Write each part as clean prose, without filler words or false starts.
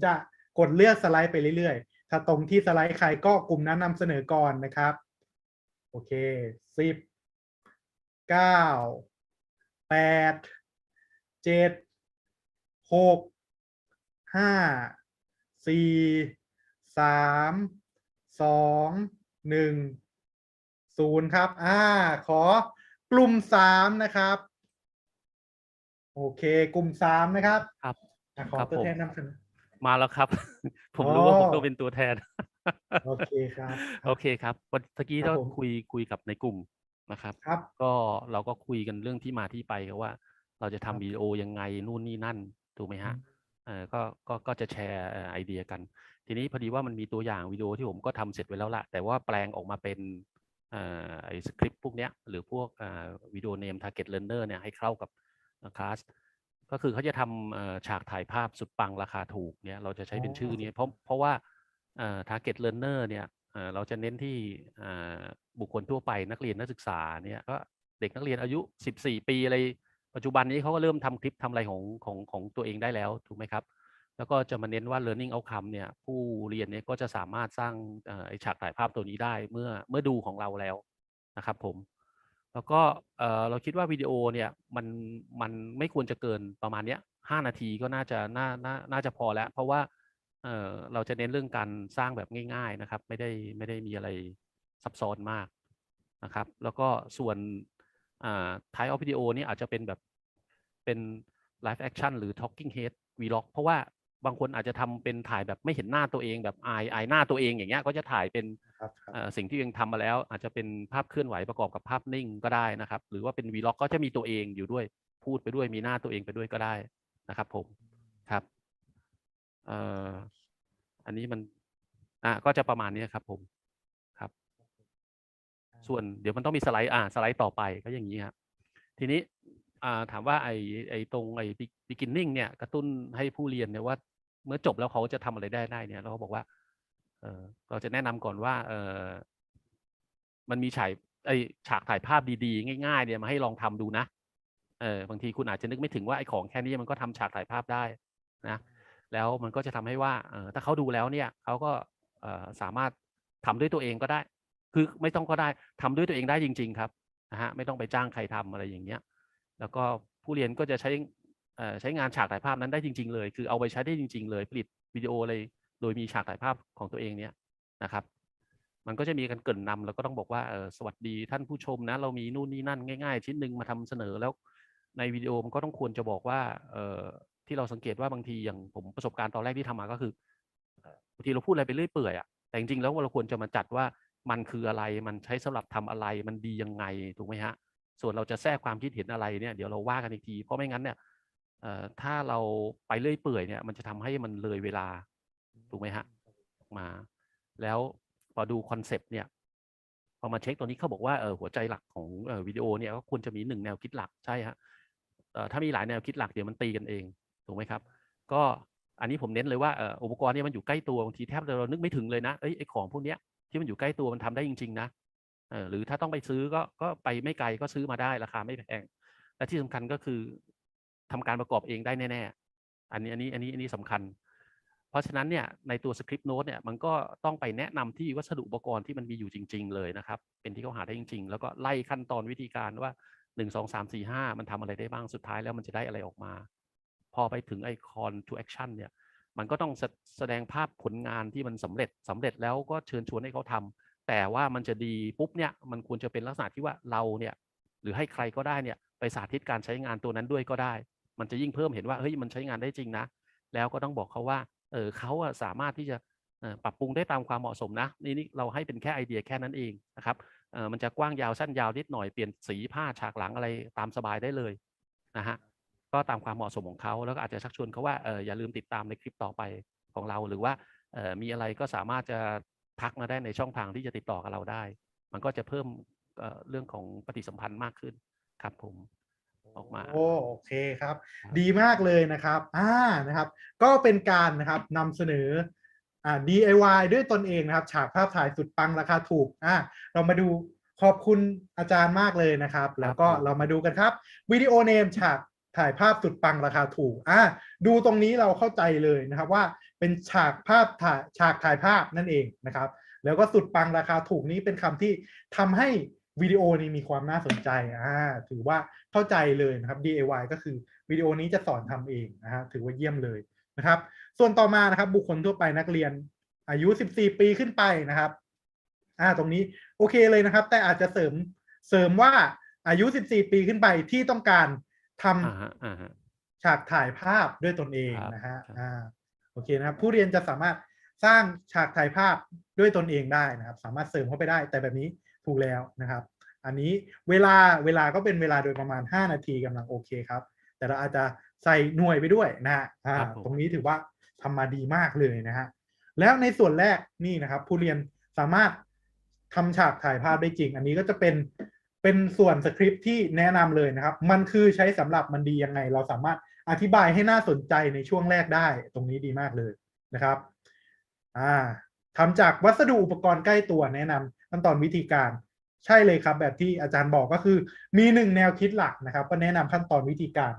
จะกดเลือกสไลด์ไปเรื่อยๆถ้าตรงที่สไลด์ใครก็กลุ่มนั้นนำเสนอก่อนนะครับโอเค10 9 8 7 6 5 4 3 2 1 0ครับขอกลุ่ม3นะครับโอเคกลุ่ม3นะครับ ครับขอตัวแทนนำเสนอมาแล้วครับ ผมอ๋อ รู้ว่าผมต้องเป็นตัวแทน โอเคครับค โอรับเคครับวันเมื่อกี้ครับเราผมคุยกับในกลุ่มนะครับ ครับก็เราก็คุยกันเรื่องที่มาที่ไปครับว่า เราจะครับทำวิดีโอยังไงนู่นนี่นั่นถูกไหมฮะอืมก็จะแชร์ไอเดียกัน ทีนี้พอดีว่ามันมีตัวอย่างวิดีโอที่ผมก็ทำเสร็จไว้แล้วละแต่ว่าแปลงออกมาเป็นไอสคริปต์พวกเนี้ยหรือพวกวิดีโอเนม target learner เนี่ยให้เข้ากับคลาสก็คือเขาจะทำฉากถ่ายภาพสุดปังราคาถูกเนี่ยเราจะใช้อ๋อเป็นชื่อนี้เพราะว่าtarget learner เนี่ยเราจะเน้นที่บุคคลทั่วไปนักเรียนนักศึกษาเนี่ยก็เด็กนักเรียนอายุ14 ปีอะไรปัจจุบันนี้เขาก็เริ่มทำคลิปทำอะไรของตัวเองได้แล้วถูกไหมครับแล้วก็จะมาเน้นว่า learning outcome เนี่ยผู้เรียนเนี่ยก็จะสามารถสร้างไอฉากถ่ายภาพตัวนี้ได้เมื่อดูของเราแล้วนะครับผมแล้วก็เราคิดว่าวิดีโอเนี่ยมันไม่ควรจะเกินประมาณเนี้ย5 นาทีก็น่าจะพอแล้วเพราะว่าเราจะเน้นเรื่องการสร้างแบบง่ายๆนะครับไม่ได้มีอะไรซับซ้อนมากนะครับแล้วก็ส่วนท้ายออฟวิดีโอนี่อาจจะเป็นแบบเป็นไลฟ์แอคชั่นหรือ talking head vlog เพราะว่าบางคนอาจจะทำเป็นถ่ายแบบไม่เห็นหน้าตัวเองแบบอายหน้าตัวเองอย่างเงี้ยก็จะถ่ายเป็นครับครับสิ่งที่ยังทำมาแล้วอาจจะเป็นภาพเคลื่อนไหวประกอบกับภาพนิ่งก็ได้นะครับหรือว่าเป็นวีล็อกก็จะมีตัวเองอยู่ด้วยพูดไปด้วยมีหน้าตัวเองไปด้วยก็ได้นะครับผมครับอันนี้มันก็จะประมาณนี้ครับผมครับส่วนเดี๋ยวมันต้องมีสไลด์สไลด์ต่อไปก็อย่างนี้ครับทีนี้ถามว่าไอ้ตรงไอ้ beginning เนี่ยกระตุ้นให้ผู้เรียนเนี่ยว่าเมื่อจบแล้วเขาจะทำอะไรได้เนี่ยเราก็บอกว่าเราจะแนะนำก่อนว่ามันมีฉากถ่ายภาพดีๆง่ายๆเนี่ยมาให้ลองทำดูนะบางทีคุณอาจจะนึกไม่ถึงว่าไอ้ของแค่นี้มันก็ทำฉากถ่ายภาพได้นะแล้วมันก็จะทำให้ว่าถ้าเขาดูแล้วเนี่ยเขาก็สามารถทำด้วยตัวเองก็ได้คือไม่ต้องก็ได้ทำด้วยตัวเองได้จริงๆครับนะฮะไม่ต้องไปจ้างใครทำอะไรอย่างเงี้ยแล้วก็ผู้เรียนก็จะใช้งานฉากถ่ายภาพนั้นได้จริงๆเลยคือเอาไปใช้ได้จริงๆเลยผลิตวิดีโอเลยโดยมีฉากถ่ายภาพของตัวเองเนี่ยนะครับมันก็จะมีการเกริ่นนำแล้วก็ต้องบอกว่าสวัสดีท่านผู้ชมนะเรามีนู่นนี่นั่นง่ายๆชิ้นหนึ่งมาทำเสนอแล้วในวิดีโอมันก็ต้องควรจะบอกว่าที่เราสังเกตว่าบางทีอย่างผมประสบการณ์ตอนแรกที่ทำมาก็คือบางทีเราพูดอะไรไปเรื่อยเปื่อยอะแต่จริงๆแล้วเราควรจะมาจัดว่ามันคืออะไรมันใช้สำหรับทำอะไรมันดียังไงถูกไหมฮะส่วนเราจะแทรกความคิดเห็นอะไรเนี่ยเดี๋ยวเราว่ากันอีกทีเพราะไม่งั้นเนี่ยถ้าเราไปเรื่อยเปื่อยเนี่ยมันจะทำให้มันเลยเวลาถูกไหมฮะมาแล้วพอดูคอนเซปต์เนี่ยพอมาเช็คตัวนี้เขาบอกว่าหัวใจหลักของวิดีโอเนี่ยก็ควรจะมี1 แนวคิดหลักใช่ฮะถ้ามีหลายแนวคิดหลักเดี๋ยวมันตีกันเองถูกไหมครับก็อันนี้ผมเน้นเลยว่าอุปกรณ์เนี่ยมันอยู่ใกล้ตัวบางทีแทบเรานึกไม่ถึงเลยนะไอ้ของพวกนี้ที่มันอยู่ใกล้ตัวมันทำได้จริงๆนะหรือถ้าต้องไปซื้อก็ไปไม่ไกลก็ซื้อมาได้ราคาไม่แพงและที่สำคัญก็คือทำการประกอบเองได้แน่ๆอันนี้สำคัญเพราะฉะนั้นเนี่ยในตัวสคริปต์โน้ตเนี่ยมันก็ต้องไปแนะนำที่วัสดุอุปกรณ์ที่มันมีอยู่จริงๆเลยนะครับเป็นที่เขาหาได้จริงๆแล้วก็ไล่ขั้นตอนวิธีการว่า1 2 3 4 5มันทำอะไรได้บ้างสุดท้ายแล้วมันจะได้อะไรออกมาพอไปถึงไอคอน to action เนี่ยมันก็ต้องแสดงภาพผลงานที่มันสำเร็จแล้วก็เชิญชวนให้เขาทำแต่ว่ามันจะดีปุ๊บเนี่ยมันควรจะเป็นลักษณะที่ว่าเราเนี่ยหรือให้ใครก็ได้เนี่ยไปสาธิตการใช้งานตัวนั้นด้วยก็ได้มันจะยิ่งเพิ่มเห็นว่าเฮ้ยมันใช้งานได้จริงนะแล้วก็ต้องบอกเขาว่าเขาสามารถที่จะปรับปรุงได้ตามความเหมาะสมนะนี่เราให้เป็นแค่ไอเดียแค่นั้นเองนะครับมันจะกว้างยาวสั้นยาวนิดหน่อยเปลี่ยนสีผ้าฉากหลังอะไรตามสบายได้เลยนะฮะก็ตามความเหมาะสมของเขาแล้วก็อาจจะชักชวนเขาว่าอย่าลืมติดตามในคลิปต่อไปของเราหรือว่ามีอะไรก็สามารถจะทักมาได้ในช่องทางที่จะติดต่อกับเราได้มันก็จะเพิ่มเรื่องของปฏิสัมพันธ์มากขึ้นครับผมออกมาโอเคครับดีมากเลยนะครับนะครับก็เป็นการนะครับนำเสนอDIY ด้วยตนเองนะครับฉากภาพถ่ายสุดปังราคาถูกเรามาดูขอบคุณอาจารย์มากเลยนะครับแล้วก็เรามาดูกันครับวิดีโอเนมฉากถ่ายภาพสุดปังราคาถูกดูตรงนี้เราเข้าใจเลยนะครับว่า เป็นฉากถ่ายภาพนั่นเองนะครับแล้วก็สุดปังราคาถูกนี้เป็นคำที่ทำให้วิดีโอนี้มีความน่าสนใจถือว่าเข้าใจเลยนะครับ DIY ก็คือวิดีโอนี้จะสอนทำเองนะฮะถือว่าเยี่ยมเลยนะครับส่วนต่อมานะครับบุคคลทั่วไปนักเรียนอายุ14 ปีขึ้นไปนะครับตรงนี้โอเคเลยนะครับแต่อาจจะเสริมว่าอายุ14 ปีขึ้นไปที่ต้องการทำฉากถ่ายภาพด้วยตนเองนะฮะโอเคนะครับผู้เรียนจะสามารถสร้างฉากถ่ายภาพด้วยตนเองได้นะครับสามารถเสริมเข้าไปได้แต่แบบนี้ถูกแล้วนะครับอันนี้เวลาก็เป็นเวลาโดยประมาณ5 นาทีกำลังโอเคครับแต่เราอาจจะใส่หน่วยไปด้วยนะฮะตรงนี้ถือว่าทำมาดีมากเลยนะฮะแล้วในส่วนแรกนี่นะครับผู้เรียนสามารถทำฉากถ่ายภาพได้จริงอันนี้ก็จะเป็นส่วนสคริปต์ที่แนะนำเลยนะครับมันคือใช้สำหรับมันดียังไงเราสามารถอธิบายให้น่าสนใจในช่วงแรกได้ตรงนี้ดีมากเลยนะครับทำจากวัสดุอุปกรณ์ใกล้ตัวแนะนำขั้นตอนวิธีการใช่เลยครับแบบที่อาจารย์บอกก็คือมี1 แนวคิดหลักนะครับก็แนะนำขั้นตอนวิธีการ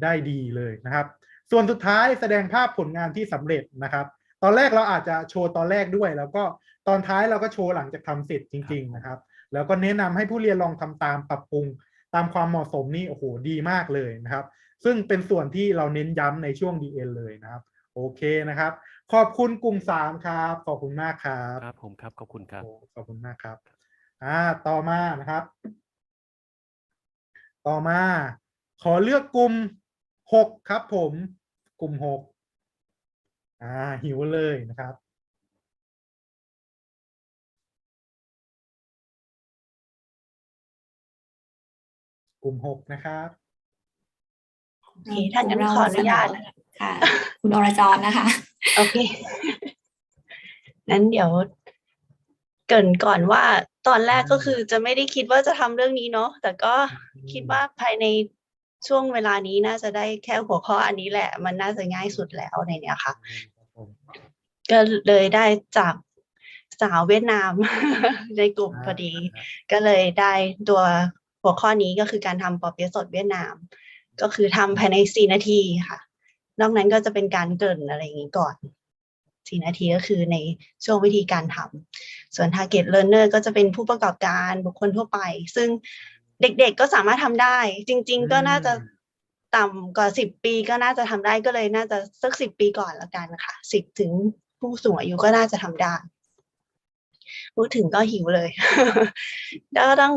ได้ดีเลยนะครับส่วนสุดท้ายแสดงภาพผลงานที่สำเร็จนะครับตอนแรกเราอาจจะโชว์ตอนแรกด้วยแล้วก็ตอนท้ายเราก็โชว์หลังจากทำเสร็จจริงๆนะครับแล้วก็แนะนำให้ผู้เรียนลองทำตามปรับปรุงตามความเหมาะสมนี่โอ้โหดีมากเลยนะครับซึ่งเป็นส่วนที่เราเน้นย้ำในช่วง DN เลยนะครับโอเคนะครับขอบคุณกลุ่ม3ครับขอบคุณมากครับครับผมครับขอบคุณครับขอบคุณมากครับต่อมานะครับต่อมาขอเลือกกลุ่ม6ครับผมกลุ่ม6หิวเลยนะครับกลุ่ม6นะครับโอเคถ้างั้นขออนุญาตค่ะคุณอรจรนะคะโอเคนั้นเดี๋ยวเกริ่นก่อนว่าตอนแรกก็คือจะไม่ได้คิดว่าจะทำเรื่องนี้เนาะแต่ก็คิดว่าภายในช่วงเวลานี้น่าจะได้แค่หัวข้ออันนี้แหละมันน่าจะง่ายสุดแล้วในเนี้ยค่ะก็เลยได้จากสาวเวียดนามในกลุ่มพอดีก็เลยได้ตัวหัวข้อนี้ก็คือการทำปอเปี๊ยะสดเวียดนามก็คือทำภายใน4 นาทีค่ะนอกนั้นก็จะเป็นการเกริ่นอะไรอย่างนี้ก่อน4 นาทีก็คือในช่วงวิธีการทำส่วน target learner ก็จะเป็นผู้ประกอบการบุคคลทั่วไปซึ่งเด็กๆก็สามารถทำได้จริงๆก็น่าจะต่ำกว่า10 ปีก็น่าจะทำได้ก็เลยน่าจะสัก10 ปีก่อนแล้วกันค่ะ10 ถึงผู้สูงอายุก็น่าจะทำได้พูดถึงก็หิวเลยแล้วก็ต้อง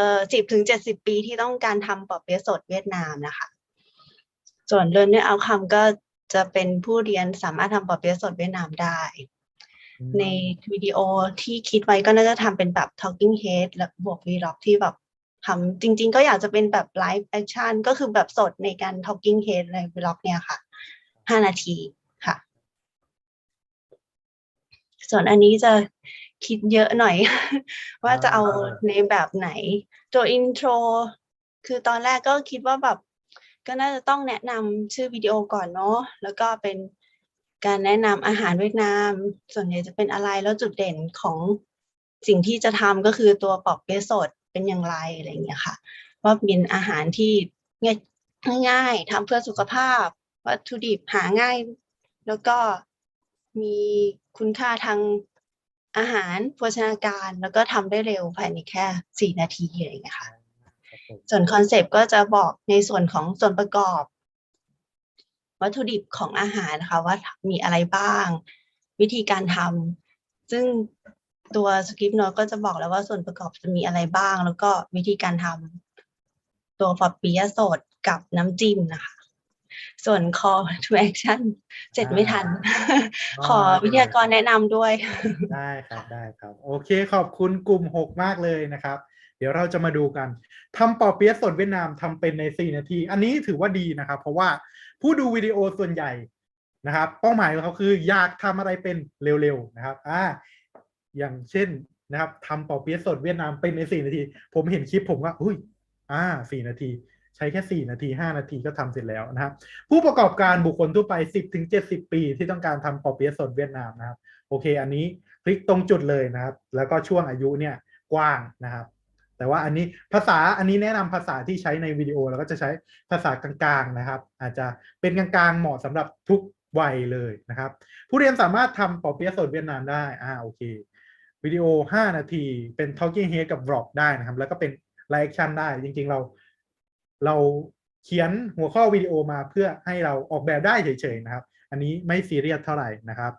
10 ถึง 70 ปีที่ต้องการทำปอเปี๊ยะสดเวียดนามนะคะส่วน learner outcome ก็จะเป็นผู้เรียนสามารถทำปอเปี๊ยะสดเวียดนามได้ในวิดีโอที่คิดไว้ก็น่าจะทำเป็นแบบ talking head และบวก vlog ที่แบบทำจริงๆก็อยากจะเป็นแบบ live action ก็คือแบบสดในการ talking head ใน vlog เนี่ยค่ะ5 นาทีค่ะส่วนอันนี้จะคิดเยอะหน่อยว่าจะเอาในแบบไหนตัว intro คือตอนแรกก็คิดว่าแบบก็น่าจะต้องแนะนำชื่อวิดีโอก่อนเนาะแล้วก็เป็นการแนะนำอาหารเวียดนามส่วนใหญ่จะเป็นอะไรแล้วจุดเด่นของสิ่งที่จะทำก็คือตัวปอเปี๊ยะสดเป็นอย่างไรอะไรอย่างเงี้ยค่ะว่าเป็นอาหารที่ง่ายๆทำเพื่อสุขภาพวัตถุดิบหาง่ายแล้วก็มีคุณค่าทางอาหารโภชนาการแล้วก็ทำได้เร็วภายในแค่4 นาทีอะไรอย่างเงี้ยค่ะส่วนคอนเซปต์ก็จะบอกในส่วนของส่วนประกอบวัตถุดิบของอาหารนะคะว่ามีอะไรบ้างวิธีการทำซึ่งตัวสคริปต์โน้ตก็จะบอกแล้วว่าส่วนประกอบจะมีอะไรบ้างแล้วก็วิธีการทำตัวปอเปี๊ยะสดกับน้ำจิ้มนะคะส่วน call to action เสร็จไม่ทันขอวิทยากรแนะนำด้วยได้ครับโอเคขอบคุณกลุ่ม6มากเลยนะครับเดี๋ยวเราจะมาดูกันทำปอเปี๊ยะสดเวียดนามทำเป็นใน4 นาทีอันนี้ถือว่าดีนะครับเพราะว่าผู้ดูวิดีโอส่วนใหญ่นะครับเป้าหมายของเขาคืออยากทำอะไรเป็นเร็วๆนะครับอย่างเช่นนะครับทำปอเปี๊ยะสดเวียดนามเป็นใน4 นาทีผมเห็นคลิปผมก็4 นาทีใช้แค่4 นาที5 นาทีก็ทำเสร็จแล้วนะครับผู้ประกอบการบุคคลทั่วไป10 ถึง 70 ปีที่ต้องการทำปอเปี๊ยะสดเวียดนามนะครับโอเคอันนี้คลิกตรงจุดเลยนะครับแล้วก็ช่วงอายุเนี่ยกว้างนะครับแต่ว่าอันนี้อันนี้แนะนำภาษาที่ใช้ในวิดีโอแล้วก็จะใช้ภาษากลางๆนะครับอาจจะเป็นกลางๆเหมาะสำหรับทุก ไวเลยนะครับผู้เรียนสามารถทำปอเปี๊ยะสดเวียดนามได้โอเควิดีโอ5 นาทีเป็น talking head กับ vlog ได้นะครับแล้วก็เป็น live action ได้จริงๆเราเขียนหัวข้อวิดีโอมาเพื่อให้เราออกแบบได้เฉยๆนะครับอันนี้ไม่ซีเรียสเท่าไหร่นะครับ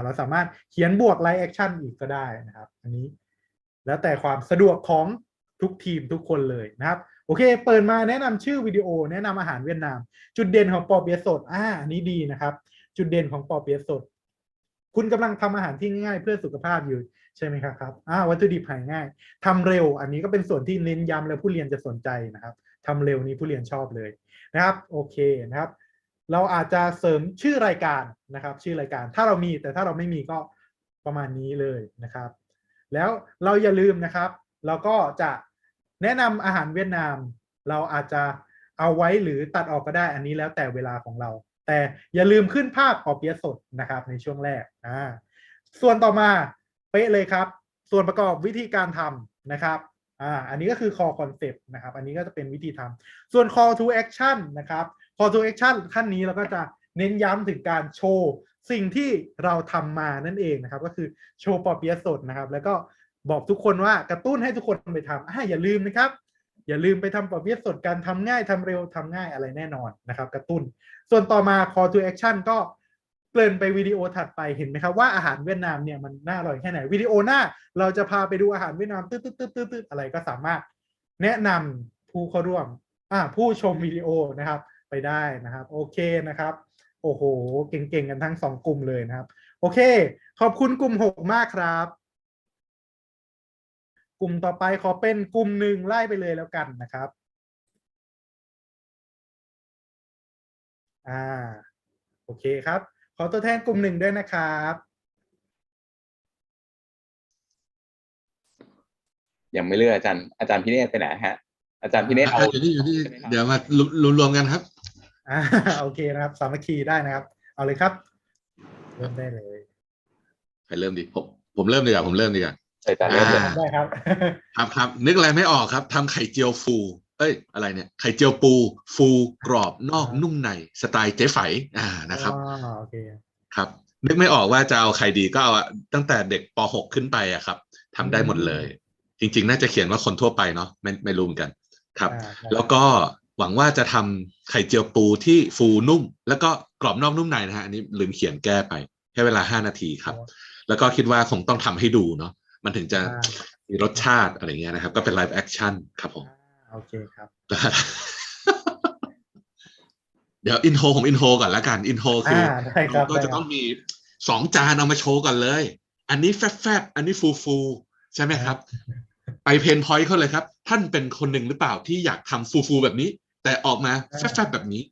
เราสามารถเขียนบวก live action อีกก็ได้นะครับอันนี้แล้วแต่ความสะดวกของทุกทีมทุกคนเลยนะครับโอเคเปิดมาแนะนำชื่อวิดีโอแนะนำอาหารเวียดนามจุดเด่นของปอเปี๊ยะสดอันนี้ดีนะครับจุดเด่นของปอเปี๊ยะสดคุณกำลังทำอาหารที่ง่ายเพื่อสุขภาพอยู่ใช่ไหมครับวัตถุดิบหาง่ายทำเร็วอันนี้ก็เป็นส่วนที่เน้นย้ำแล้วผู้เรียนจะสนใจนะครับทำเร็วนี้ผู้เรียนชอบเลยนะครับโอเคนะครับเราอาจจะเสริมชื่อรายการนะครับชื่อรายการถ้าเรามีแต่ถ้าเราไม่มีก็ประมาณนี้เลยนะครับแล้วเราอย่าลืมนะครับเราก็จะแนะนำอาหารเวียดนามเราอาจจะเอาไว้หรือตัดออกก็ได้อันนี้แล้วแต่เวลาของเราแต่อย่าลืมขึ้นภาพปอเปี๊ยะสดนะครับในช่วงแรกส่วนต่อมาเป๊ะเลยครับส่วนประกอบวิธีการทำนะครับอันนี้ก็คือ core concept นะครับอันนี้ก็จะเป็นวิธีทำส่วน call to action นะครับ call to action ขั้นนี้เราก็จะเน้นย้ำถึงการโชว์สิ่งที่เราทำมานั่นเองนะครับก็คือโชว์ปอเปี๊ยะสดนะครับแล้วก็บอกทุกคนว่ากระตุ้นให้ทุกคนไปทำอย่าลืมนะครับอย่าลืมไปทำปอเปี๊ยะสดกันทำง่ายทำเร็วทำง่ายอะไรแน่นอนนะครับกระตุ้นส่วนต่อมา call to action ก็เกริ่นไปวิดีโอถัดไปเห็นไหมครับว่าอาหารเวียดนามเนี่ยมันน่าอร่อยแค่ไหนวิดีโอหน้าเราจะพาไปดูอาหารเวียดนามตืดอะไรก็สามารถแนะนำผู้เข้าร่วมผู้ชมวิดีโอนะครับไปได้นะครับโอเคนะครับโอ้โหเก่งๆกันทั้ง2กลุ่มเลยนะครับโอเคขอบคุณกลุ่ม6มากครับกลุ่มต่อไปขอเป็นกลุ่ม1ไล่ไปเลยแล้วกันนะครับโอเคครับขอตัวแทนกลุ่ม1ด้วยนะครับยังไม่เลือกอาจารย์พิเนศไปไหนฮะอาจารย์พิเนศเอา อยู่นี่เดี๋ยวมารวมกันครับโอเคนะครับสามัคคีได้นะครับเอาเลยครับเริ่มได้เลยใครเริ่มดีผมเริ่มดีกว่าผมเริ่มดีกว่าอาจารย์เริ่มเลย ได้ครับ ครับนึกอะไรไม่ออกครับทำไข่เจียวฟูอะไรเนี่ยไข่เจียวปูฟูกรอบนอกนุ่มในสไตล์เจ๊ไฝนะครับโอเคครับนึกไม่ออกว่าจะเอาใครดีก็เอาตั้งแต่เด็กป .6 ขึ้นไปครับทำได้หมดเลยจริงๆน่าจะเขียนว่าคนทั่วไปเนาะไม่รู้เหมือนกันครับแล้วก็หวังว่าจะทำไข่เจียวปูที่ฟูนุ่มแล้วก็กรอบนอกนุ่มในนะฮะอันนี้ลืมเขียนแก้ไปแค่เวลา5 นาทีครับแล้วก็คิดว่าคงต้องทำให้ดูเนาะมันถึงจะมีรสชาติอะไรเงี้ยนะครับก็เป็นไลฟ์แอคชั่นครับผมโอเคครับ เดี๋ยวอินโทรผมอินโทรก่อนละกันอินโทรคือเราก็จะต้องมี2 จานเอามาโชว์กันเลยอันนี้แฟบอันนี้ฟูใช่ไหมครับไปเพนพอยต์เขาเลยครับท่านเป็นคนหนึ่งหรือเปล่าที่อยากทำฟูแบบนี้แต่ออกมาแฟบแบบนี้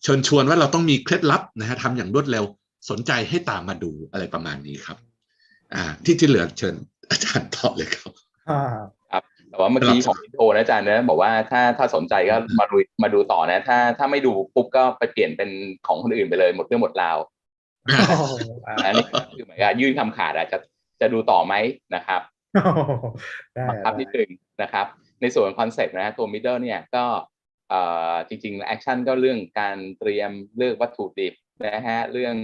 เชิญชวนว่าเราต้องมีเคล็ดลับนะฮะทำอย่างรวดเร็วสนใจให้ตามมาดูอะไรประมาณนี้ครับที่เหลือเชิญอาจารย์ตอบเลยครับครับแต่ว่าเมื่อกี้ของอินโทรนะอาจารย์นะบอกว่าถ้าสนใจก็มาดูต่อนะถ้าไม่ดูปุ๊บก็ไปเปลี่ยนเป็นของคนอื่นไปเลยหมดเรื่องหมดราวอันนี้คือหมายความยื่นคำขาดอาจจะดูต่อไหมนะครับครับนิดนึงนะครับในส่วนคอนเซ็ปต์นะตัว middle เนี่ยก็จริงๆแอคชั่นก็เรื่องการเตรียมเลือกวัตถุดิบนะฮะเรื่อง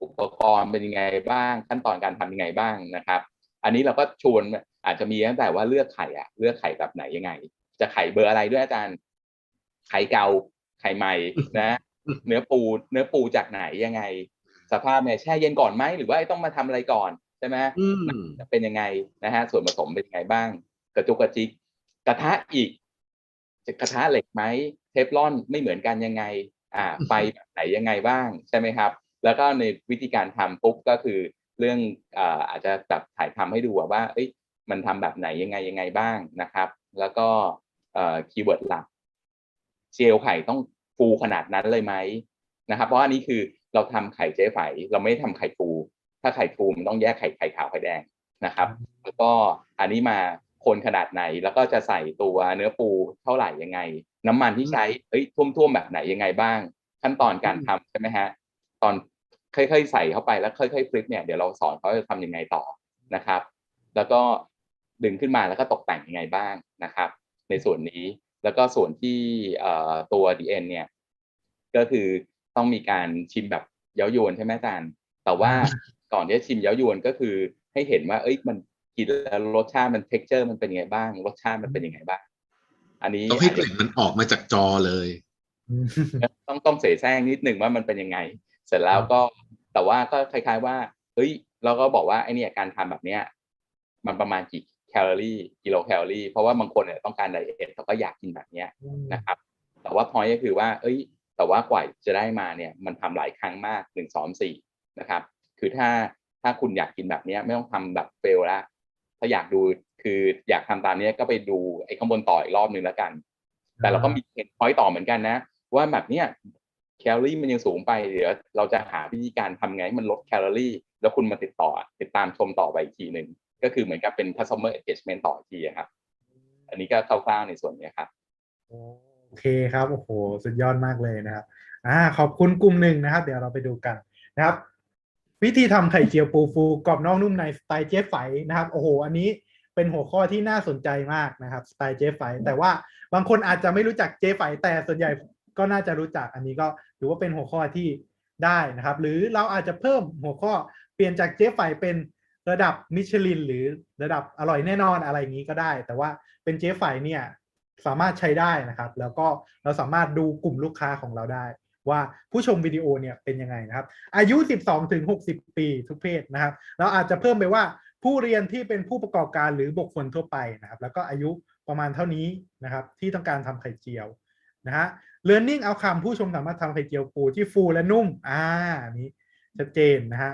อุปกรณ์เป็นยังไงบ้างขั้นตอนการทำยังไงบ้างนะครับอันนี้เราก็ชวนอาจจะมีตั้งแต่ว่าเลือกไข่เลือกไข่แบบไหนยังไงจะไข่เบอร์อะไรด้วยอาจารย์ไข่เก่าไข่ใหม่นะเนื้อปูจากไหนยังไงสภาพเนี่ยแช่เย็นก่อนไหมหรือว่าต้องมาทำอะไรก่อนใช่ไหมจะเป็นยังไงนะฮะส่วนผสมเป็นยังไงบ้างกระจุกกระจิกกระทะอีกจะกระทะเหล็กไหมเทฟลอนไม่เหมือนกันยังไงไฟแบบไหนยังไงบ้างใช่ไหมครับแล้วก็ในวิธีการทำปุ๊บก็คือเรื่องอาจจะแบบถ่ายทำให้ดูว่ามันทำแบบไหนยังไงบ้างนะครับแล้วก็คีย์เวิร์ดหลักเจลไข่ต้องฟูขนาดนั้นเลยไหมนะครับเพราะอันนี้คือเราทำไข่เจ๊ไฝเราไม่ทำไข่ฟูถ้าไข่ฟูมันต้องแยกไข่ขาวไข่แดงนะครับแล้วก็อันนี้มาคนขนาดไหนแล้วก็จะใส่ตัวเนื้อปูเท่าไหร่ยังไงน้ำมันที่ใช้ท่วมแบบไหนยังไงบ้างขั้นตอนการทำใช่ไหมฮะตอนค่อยๆใส่เข้าไปแล้วค่อยๆฟลิปเนี่ยเดี๋ยวเราสอนเขาจะทำยังไงต่อนะครับแล้วก็ดึงขึ้นมาแล้วก็ตกแต่งยังไงบ้างนะครับในส่วนนี้แล้วก็ส่วนที่ตัว DN เนี่ยก็คือ ต้องมีการชิมแบบเย้ายวนใช่ไหมอาจารย์แต่ว่าก่อนที่จะชิมเย้ายวนก็คือให้เห็นว่ามันกินแล้วรสชาติมัน texture มันเป็นยังไงบ้างรสชาติมันเป็นยังไงบ้างอันนี้ ต้องให้กลิ่นมันออกมาจากจอเลย ต้องเสแสร้งนิดหนึ่งว่ามันเป็นยังไงเสร็จแล้วก็แต่ว่าก็คล้ายๆว่าเราก็บอกว่าไอ้นี่การทำแบบเนี้ยมันประมาณกี่แคลอรี่กิโลแคลอรี่เพราะว่าบางคนเนี่ยต้องการไดเอทเขาก็อยากกินแบบเนี้ยนะครับแต่ว่าพอยต์ก็คือว่าแต่ว่ากว่าจะได้มาเนี่ยมันทำหลายครั้งมาก1 2 4นะครับคือถ้าคุณอยากกินแบบเนี้ยไม่ต้องทำแบบเฟลละถ้าอยากดูคืออยากทำตามนี้ก็ไปดูไอ้ข้างบนต่ออีกรอบนึงแล้วกันแต่เราก็มีพอยต์ต่อเหมือนกันนะว่าแบบเนี้ยแคลอรี่มันยังสูงไปเดี๋ยวเราจะหาวิธีการทำไงให้มันลดแคลอรี่แล้วคุณมาติดตามชมต่อไปอีกทีหนึ่งก็คือเหมือนกับเป็น customer engagement ต่ออีกทีครับอันนี้ก็คร่าวๆในส่วนนี้ครับโอเคครับโอ้โหสุดยอดมากเลยนะครับขอบคุณกลุ่มหนึ่งนะครับ เดี๋ยวเราไปดูกันนะครับ วิธีทำไข่เจียวปูฟูกรอบนอกนุ่มในสไตล์เจ๊ไฝนะครับโอ้โหอันนี้เป็นหัวข้อที่น่าสนใจมากนะครับสไตล์เจ๊ไฝแต่ว่าบางคนอาจจะไม่รู้จักเจ๊ไฝแต่ส่วนใหญ่ก็น่าจะรู้จักอันนี้ก็ถือว่าเป็นหัวข้อที่ได้นะครับหรือเราอาจจะเพิ่มหัวข้อเปลี่ยนจากเจ๊ไฝเป็นระดับมิชลินหรือระดับอร่อยแน่นอนอะไรอย่างนี้ก็ได้แต่ว่าเป็นเจ๊ไฝเนี่ยสามารถใช้ได้นะครับแล้วก็เราสามารถดูกลุ่มลูกค้าของเราได้ว่าผู้ชมวิดีโอเนี่ยเป็นยังไงนะครับอายุ 12-60 ปีทุกเพศนะครับเราอาจจะเพิ่มไปว่าผู้เรียนที่เป็นผู้ประกอบการหรือบุคคลทั่วไปนะครับแล้วก็อายุประมาณเท่านี้นะครับที่ต้องการทำไข่เจียวนะฮะ learning outcome ผู้ชมสามารถทำไข่เจียวปูที่ฟูและนุ่มอันนี้ชัดเจนนะฮะ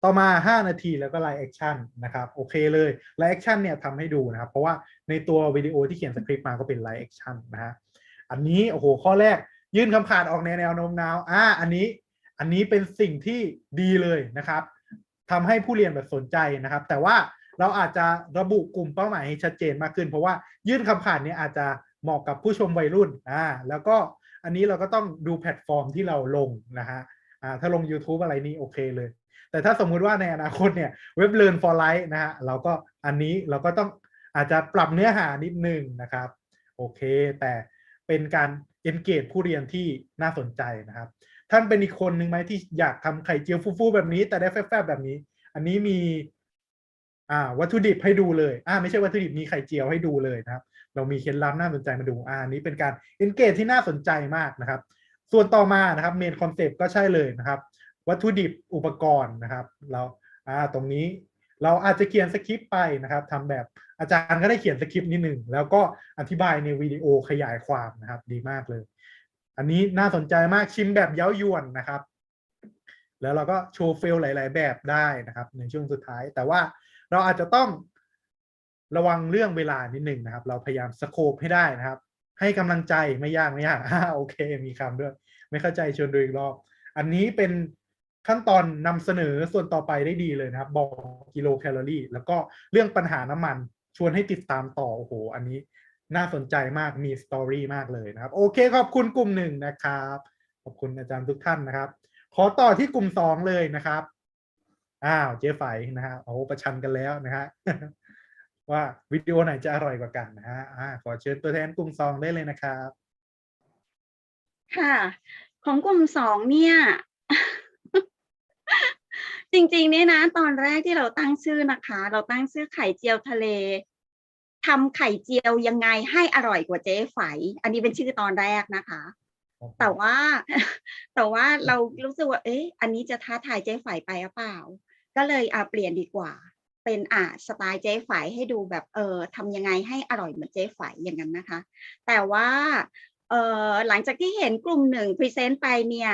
ต่อมา5 นาทีแล้วก็ไลฟ์แอคชั่นนะครับโอเคเลยไลฟ์แอคชั่นเนี่ยทำให้ดูนะครับเพราะว่าในตัววิดีโอที่เขียนสคริปต์มาก็เป็นไลฟ์แอคชั่นนะฮะอันนี้โอ้โหข้อแรกยื่นคำขาดออกในแนวโน้มน้าวอันนี้เป็นสิ่งที่ดีเลยนะครับทำให้ผู้เรียนแบบสนใจนะครับแต่ว่าเราอาจจะระบุกลุ่มเป้าหมายให้ชัดเจนมากขึ้นเพราะว่ายื่นคำขาดเนี่ยอาจจะเหมาะกับผู้ชมวัยรุ่นแล้วก็อันนี้เราก็ต้องดูแพลตฟอร์มที่เราลงนะฮะถ้าลง YouTube อะไรนี่โอเคเลยแต่ถ้าสมมุติว่าในอนาคตเนี่ยเว็บ Learn for Life นะฮะเราก็อันนี้เราก็ต้องอาจจะปรับเนื้อหานิดนึงนะครับโอเคแต่เป็นการ engage ผู้เรียนที่น่าสนใจนะครับท่านเป็นอีกคนหนึ่งไหมที่อยากทำไข่เจียวฟูๆแบบนี้แต่ได้แฟบๆแบบนี้อันนี้มีวัตถุดิบให้ดูเลยไม่ใช่วัตถุดิบมีไข่เจียวให้ดูเลยนะครับเรามีเคล็ดลับน่าสนใจมาดูอันนี้เป็นการ engage ที่น่าสนใจมากนะครับส่วนต่อมานะครับเมนคอนเซปต์ก็ใช่เลยนะครับวัตถุดิบอุปกรณ์นะครับเราตรงนี้เราอาจจะเขียนสคริปต์ไปนะครับทำแบบอาจารย์ก็ได้เขียนสคริปต์นิดหนึ่งแล้วก็อธิบายในวิดีโอขยายความนะครับดีมากเลยอันนี้น่าสนใจมากชิมแบบเย้ายวนนะครับแล้วเราก็โชว์เฟลหลายๆแบบได้นะครับในช่วงสุดท้ายแต่ว่าเราอาจจะต้องระวังเรื่องเวลานิดหนึ่งนะครับเราพยายามสโคปให้ได้นะครับให้กำลังใจไม่ยากโอเคมีคำด้วยไม่เข้าใจชวนดูอีกรอบอันนี้เป็นขั้นตอนนำเสนอส่วนต่อไปได้ดีเลยนะครับบอกกิโลแคลอรี่แล้วก็เรื่องปัญหาน้ำมันชวนให้ติดตามต่อโอ้โหอันนี้น่าสนใจมากมีสตอรี่มากเลยนะครับโอเคขอบคุณกลุ่มหนึ่งนะครับขอบคุณอาจารย์ทุกท่านนะครับขอต่อที่กลุ่ม2เลยนะครับเจ๊ไฝนะฮะโอ้ประชันกันแล้วนะฮะ ว่าวิดีโอไหนจะอร่อยกว่ากันนะฮะขอเชิญตัวแทนกลุ่ม2ได้เลยนะครับค่ะของกลุ่ม2เนี่ย จริงๆเนี่ยนะตอนแรกที่เราตั้งชื่อนะคะเราตั้งชื่อไข่เจียวทะเลทำไข่เจียวยังไงให้อร่อยกว่าเจ๊ไฝอันนี้เป็นชื่อตอนแรกนะคะแต่ว่าเรารู้สึกว่าอันนี้จะท้าทายเจ๊ไฝไปหรือเปล่าก็เลยเปลี่ยนดีกว่าเป็นสไตล์เจ๊ไฝให้ดูแบบทำยังไงให้อร่อยเหมือนเจ๊ไฝอย่างนั้นนะคะแต่ว่าหลังจากที่เห็นกลุ่ม1พรีเซนต์ไปเนี่ย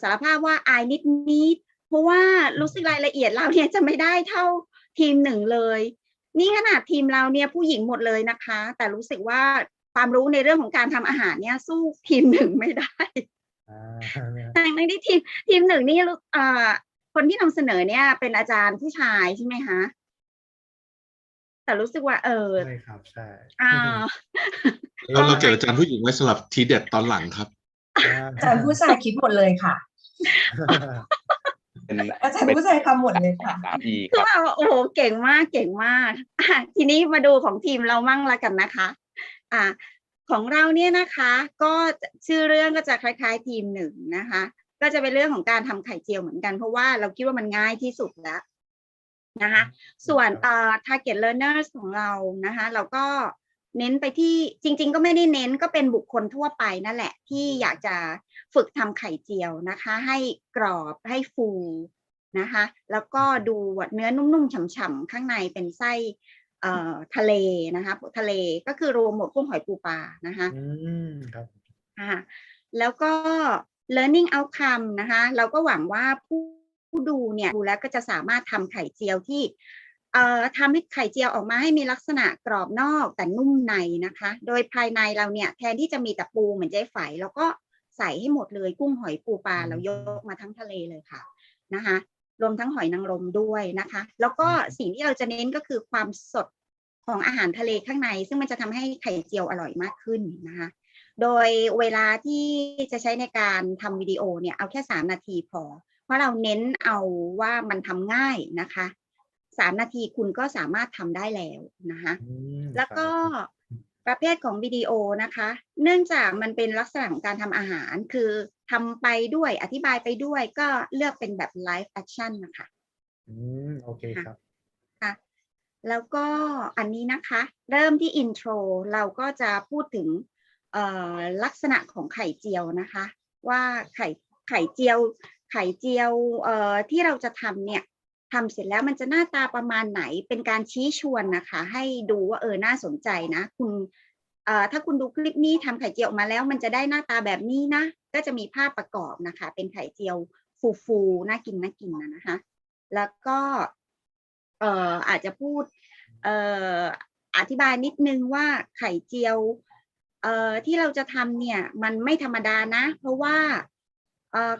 สารภาพว่าอายนิดเพราะว่ารู้สึกรายละเอียดเราเนี่ยจะไม่ได้เท่าทีม1เลยนี่ขนาดทีมเราเนี่ยผู้หญิงหมดเลยนะคะแต่รู้สึกว่าความรู้ในเรื่องของการทำอาหารเนี่ยสู้ทีม1ไม่ได้ทั้งที่ทีม1นี่คนที่นำเสนอเนี่ยเป็นอาจารย์ผู้ชายใช่ไหมคะแต่รู้สึกว่าใช่ครับใช่เราเก็บอาจารย์ผู้หญิงไว้สำหรับทีเด็ดตอนหลังครับอาจารย์ผู้ชายคิดหมดเลยค่ะอาจารย์ผู้ชายทำหมดเลยค่ะคือว่าโอ้โหเก่งมากทีนี้มาดูของทีมเรามั่งละกันนะคะ ของเราเนี่ยนะคะก็ชื่อเรื่องก็จะคล้ายๆทีมหนึ่งนะคะ ก็จะเป็นเรื่องของการทำไข่เจียวเหมือนกันเพราะว่าเราคิดว่ามันง่ายที่สุดแล้วนะคะส่วนtarget learners ของเรานะคะเราก็เน้นไปที่จริงๆก็ไม่ได้เน้นก็เป็นบุคคลทั่วไปนั่นแหละที่อยากจะฝึกทำไข่เจียวนะคะให้กรอบให้ฟูนะคะแล้วก็ดูเนื้อนุ่มๆฉ่ำๆข้างในเป็นไส้ทะเลนะคะทะเลก็คือรวมหมดกุ้งหอยปูปลานะคะครับแล้วก็ learning outcome นะคะเราก็หวังว่าผู้ดูเนี่ยดูแล้วก็จะสามารถทำไข่เจียวที่ทำให้ไข่เจียวออกมาให้มีลักษณะกรอบนอกแต่นุ่มในนะคะโดยภายในเราเนี่ยแทนที่จะมีแต่ปูเหมือนเจ๊ไฝเราก็ใส่ให้หมดเลยกุ้งหอยปูปลาเรายกมาทั้งทะเลเลยค่ะนะคะรวมทั้งหอยนางรมด้วยนะคะแล้วก็สิ่งที่เราจะเน้นก็คือความสดของอาหารทะเลข้างในซึ่งมันจะทำให้ไข่เจียวอร่อยมากขึ้นนะคะโดยเวลาที่จะใช้ในการทำวิดีโอเนี่ยเอาแค่3 นาทีพอเพราะเราเน้นเอาว่ามันทำง่ายนะคะ3 นาทีคุณก็สามารถทำได้แล้วนะคะแล้วก็ประเภทของวิดีโอนะคะเนื่องจากมันเป็นลักษณะของการทำอาหารคือทำไปด้วยอธิบายไปด้วยก็เลือกเป็นแบบไลฟ์แอคชั่นนะคะโอเคครับค่ะแล้วก็อันนี้นะคะเริ่มที่อินโทรเราก็จะพูดถึงลักษณะของไข่เจียวนะคะว่าไข่เจียวที่เราจะทำเนี่ยทำเสร็จแล้วมันจะหน้าตาประมาณไหนเป็นการชี้ชวนนะคะให้ดูว่าน่าสนใจนะคุณถ้าคุณดูคลิปนี้ทำไข่เจียวออกมาแล้วมันจะได้หน้าตาแบบนี้นะก็จะมีภาพประกอบนะคะเป็นไข่เจียวฟูน่ากินนะคะแล้วก็อาจจะพูดอธิบายนิดนึงว่าไข่เจียวที่เราจะทำเนี่ยมันไม่ธรรมดานะเพราะว่า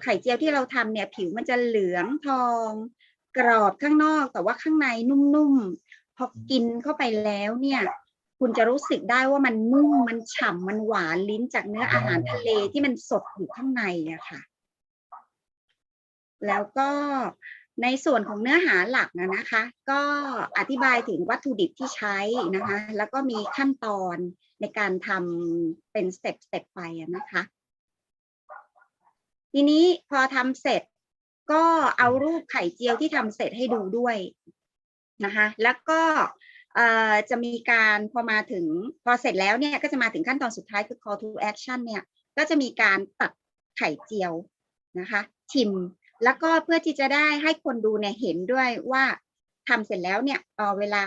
ไข่เจียวที่เราทำเนี่ยผิวมันจะเหลืองทองกรอบข้างนอกแต่ว่าข้างในนุ่มๆพอกินเข้าไปแล้วเนี่ยคุณจะรู้สึกได้ว่ามันนุ่มมันฉ่ำมันหวานลิ้นจากเนื้ออาหารทะเลที่มันสดอยู่ข้างในอะค่ะแล้วก็ในส่วนของเนื้อหาหลักนะคะก็อธิบายถึงวัตถุดิบที่ใช้นะคะแล้วก็มีขั้นตอนในการทำเป็นสเต็ปไปนะคะทีนี้พอทำเสร็จก็เอารูปไข่เจียวที่ทำเสร็จให้ดูด้วยนะคะแล้วก็จะมีการพอเสร็จแล้วเนี่ยก็จะมาถึงขั้นตอนสุดท้ายคือ call to action เนี่ยก็จะมีการตัดไข่เจียวนะคะชิมแล้วก็เพื่อที่จะได้ให้คนดูเนี่ยเห็นด้วยว่าทำเสร็จแล้วเนี่ยเวลา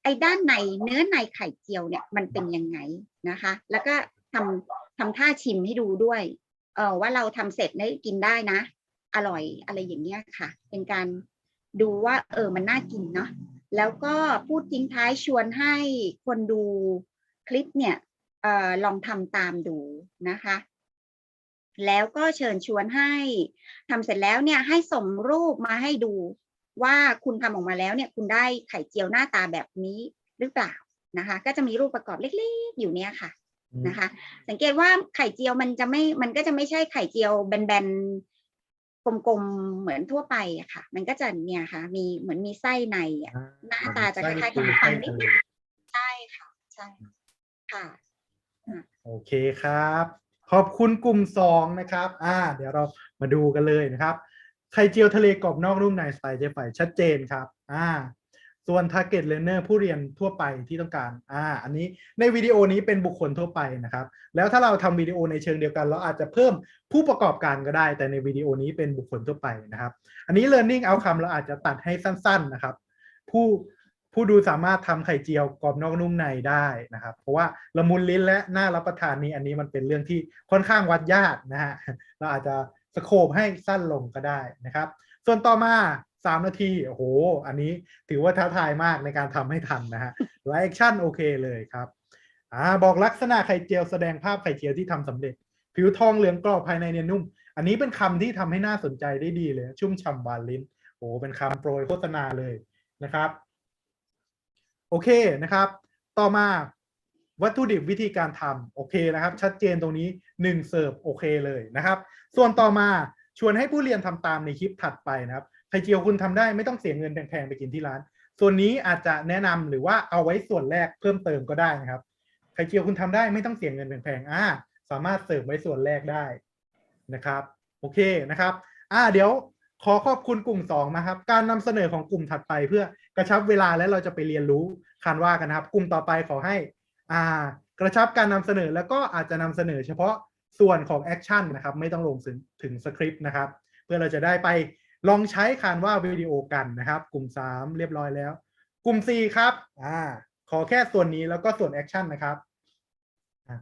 ไอ้ด้านในเนื้อในไข่เจียวเนี่ยมันเป็นยังไงนะคะแล้วก็ทำท่าชิมให้ดูด้วยว่าเราทำเสร็จได้กินได้นะอร่อยอะไรอย่างเงี้ยค่ะเป็นการดูว่ามันน่ากินเนาะแล้วก็พูดทิ้งท้ายชวนให้คนดูคลิปเนี่ยลองทำตามดูนะคะแล้วก็เชิญชวนให้ทำเสร็จแล้วเนี่ยให้ส่งรูปมาให้ดูว่าคุณทำออกมาแล้วเนี่ยคุณได้ไข่เจียวหน้าตาแบบนี้หรือเปล่านะคะก็จะมีรูปประกอบเล็กๆอยู่เนี่ยค่ะนะคะสังเกตว่าไข่เจียวมันก็จะไม่ใช่ไข่เจียวแบนๆกลมๆเหมือนทั่วไปอะค่ะมันก็จะเนี่ยค่ะเหมือนมีไส้ในหน้าตาจะคล้ายๆขนมปังนิดนึงใช่ค่ะใช่ค่ะโอเคครับขอบคุณกลุ่ม2นะครับเดี๋ยวเรามาดูกันเลยนะครับไข่เจียวทะเลกรอบนอกนุ่มในสไตล์เจ๊ไฝชัดเจนครับส่วน target learner ผู้เรียนทั่วไปที่ต้องการอันนี้ในวิดีโอนี้เป็นบุคคลทั่วไปนะครับแล้วถ้าเราทำวิดีโอในเชิงเดียวกันเราอาจจะเพิ่มผู้ประกอบการก็ได้แต่ในวิดีโอนี้เป็นบุคคลทั่วไปนะครับอันนี้ learning outcome เราอาจจะตัดให้สั้นๆนะครับผู้ดูสามารถทำไข่เจียวกรอบนอกนุ่มในได้นะครับเพราะว่าละมุนลิ้นและน่ารับประทานนี้อันนี้มันเป็นเรื่องที่ค่อนข้างวัดยากนะฮะเราอาจจะสโคปให้สั้นลงก็ได้นะครับส่วนต่อมา3 นาทีโอ้โหอันนี้ถือว่าท้าทายมากในการทำให้ทันนะฮะไลฟ์แอคชั่นโอเคเลยครับบอกลักษณะไข่เจียวแสดงภาพไข่เจียวที่ทำสำเร็จผิวทองเหลืองกรอบภายในเนียนนุ่มอันนี้เป็นคำที่ทำให้น่าสนใจได้ดีเลยชุ่มฉ่ำหวานลิ้นโอ้เป็นคำโปรยโฆษณาเลยนะครับโอเคนะครับต่อมาวัตถุดิบวิธีการทำโอเคนะครับชัดเจนตรงนี้1เสิร์ฟโอเคเลยนะครับส่วนต่อมาชวนให้ผู้เรียนทำตามในคลิปถัดไปนะครับไข่เจียวคุณทำได้ไม่ต้องเสียเงินแพงๆไปกินที่ร้านส่วนนี้อาจจะแนะนำหรือว่าเอาไว้ส่วนแรกเพิ่มเติมก็ได้นะครับ ข่เจียวคุณทำได้ไม่ต้องเสียเงินแพงๆสามารถเสิร์ฟไว้ส่วนแรกได้นะครับโอเคนะครับเดี๋ยวขอขอบคุณกลุ่ม2นะครับการนำเสนอของกลุ่มถัดไปเพื่อกระชับเวลาและเราจะไปเรียนรู้คันว่ากันนะครับกลุ่มต่อไปขอให้กระชับการนำเสนอแล้วก็อาจจะนำเสนอเฉพาะส่วนของแอคชั่นนะครับไม่ต้องลงถึงสคริปต์นะครับเพื่อเราจะได้ไปลองใช้คันว่าวิดีโอกันนะครับกลุ่ม3เรียบร้อยแล้วกลุ่ม4ครับขอแค่ส่วนนี้แล้วก็ส่วนแอคชั่นนะครับ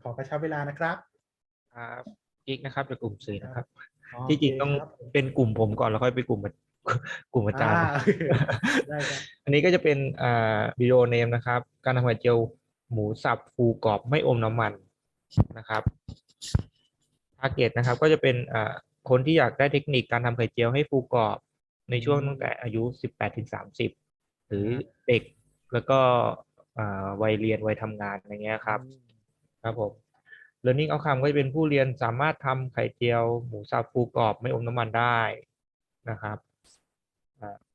ขอกระชับเวลานะครับครับอีกนะครับจากกลุ่ม4นะครับ โอเค ที่จริงต้อง ครับ เป็นกลุ่มผมก่อนแล้วค่อยไปกลุ่มอาจารย์ โอเคได้ครับ อันนี้ก็จะเป็นวิดีโอเนมนะครับการทำไข่เจียวหมูสับฟูกรอบไม่อมน้ำมันนะครับทาร์เก็ตนะครับก็จะเป็นคนที่อยากได้เทคนิคการทำไข่เจียวให้ฟูกรอบในช่วงตั้งแต่อายุ18-30หรือเด็กแล้วก็วัยเรียนวัยทำงานอะไรเงี้ยครับครับผม Learning Outcome ก็จะเป็นผู้เรียนสามารถทำไข่เจียวหมูสับฟูกรอบไม่อมน้ำมันได้นะครับ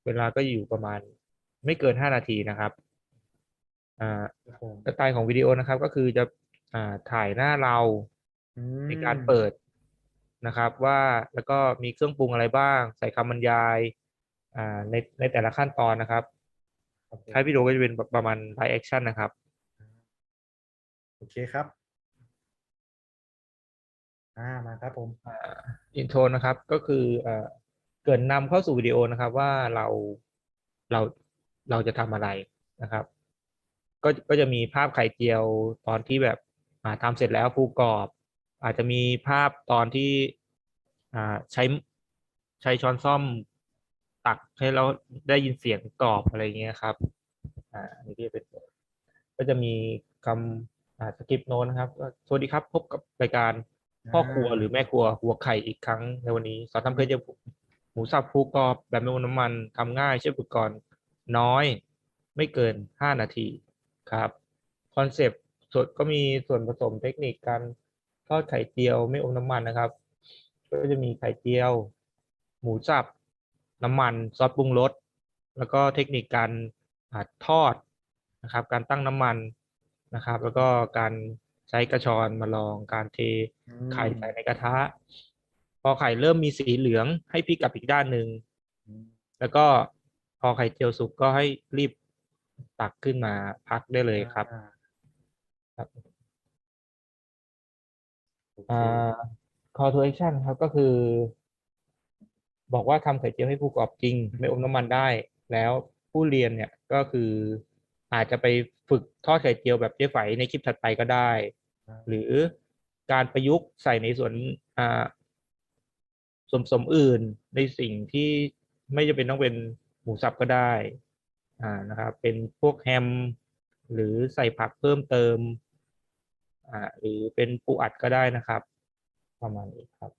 เวลาก็อยู่ประมาณไม่เกิน5 นาทีนะครับสไตล์ของวิดีโอนะครับก็คือจะถ่ายหน้าเราในการเปิดนะครับว่าแล้วก็มีเครื่องปรุงอะไรบ้างใส่คำบรรยายในแต่ละขั้นตอนนะครับท้ายวิดีโอก็จะเป็นประมาณไลฟ์แอคชั่นนะครับโอเคครับมาครับผมอินโทรนะครับก็คือเกริ่นนำเข้าสู่วิดีโอนะครับว่าเราจะทำอะไรนะครับก็จะมีภาพไข่เจียวตอนที่แบบทำเสร็จแล้วฟูกรอบอาจจะมีภาพตอนที่ใช้ช้อนส้อมตักให้เราได้ยินเสียงกรอบอะไรเงี้ยครับอันนี้ก็จะมีคำสคริปต์โน้ตนะครับสวัสดีครับพบกับรายการพ่อครัวหรือแม่ครัวหัวไข่อีกครั้งในวันนี้สอนทำไข่เจียวหมูสับฟูกรอบแบบไม่อมน้ำมันทำง่ายใช้อุปกรณ์น้อยไม่เกิน5 นาทีครับคอนเซปต์สดก็มีส่วนผสมเทคนิคการทอดไข่เจียวไม่อมน้ำมันนะครับก็จะมีไข่เจียวหมูสับน้ำมันซอสปรุงรสแล้วก็เทคนิคการทอดนะครับการตั้งน้ำมันนะครับแล้วก็การใช้กระชอนมาลองการเทไข่ใส่ในกระทะพอไข่เริ่มมีสีเหลืองให้พลิกกลับอีกด้านหนึ่งแล้วก็พอไข่เจียวสุกก็ให้รีบตักขึ้นมาพักได้เลยครับcall to action ครับก็คือบอกว่าทำไข่เจียวให้ฟูกรอบจริงไม่อมน้ำมันได้แล้วผู้เรียนเนี่ยก็คืออาจจะไปฝึกทอดไข่เจียวแบบเจ๊ไฝในคลิปถัดไปก็ได้หรือการประยุกต์ใส่ในส่วนส่วนผสมอื่นในสิ่งที่ไม่จำเป็นต้องเป็นหมูสับก็ได้นะครับเป็นพวกแฮมหรือใส่ผักเพิ่มเติมหรือเป็นปูอัดก็ได้นะครับประมาณนี้ครับ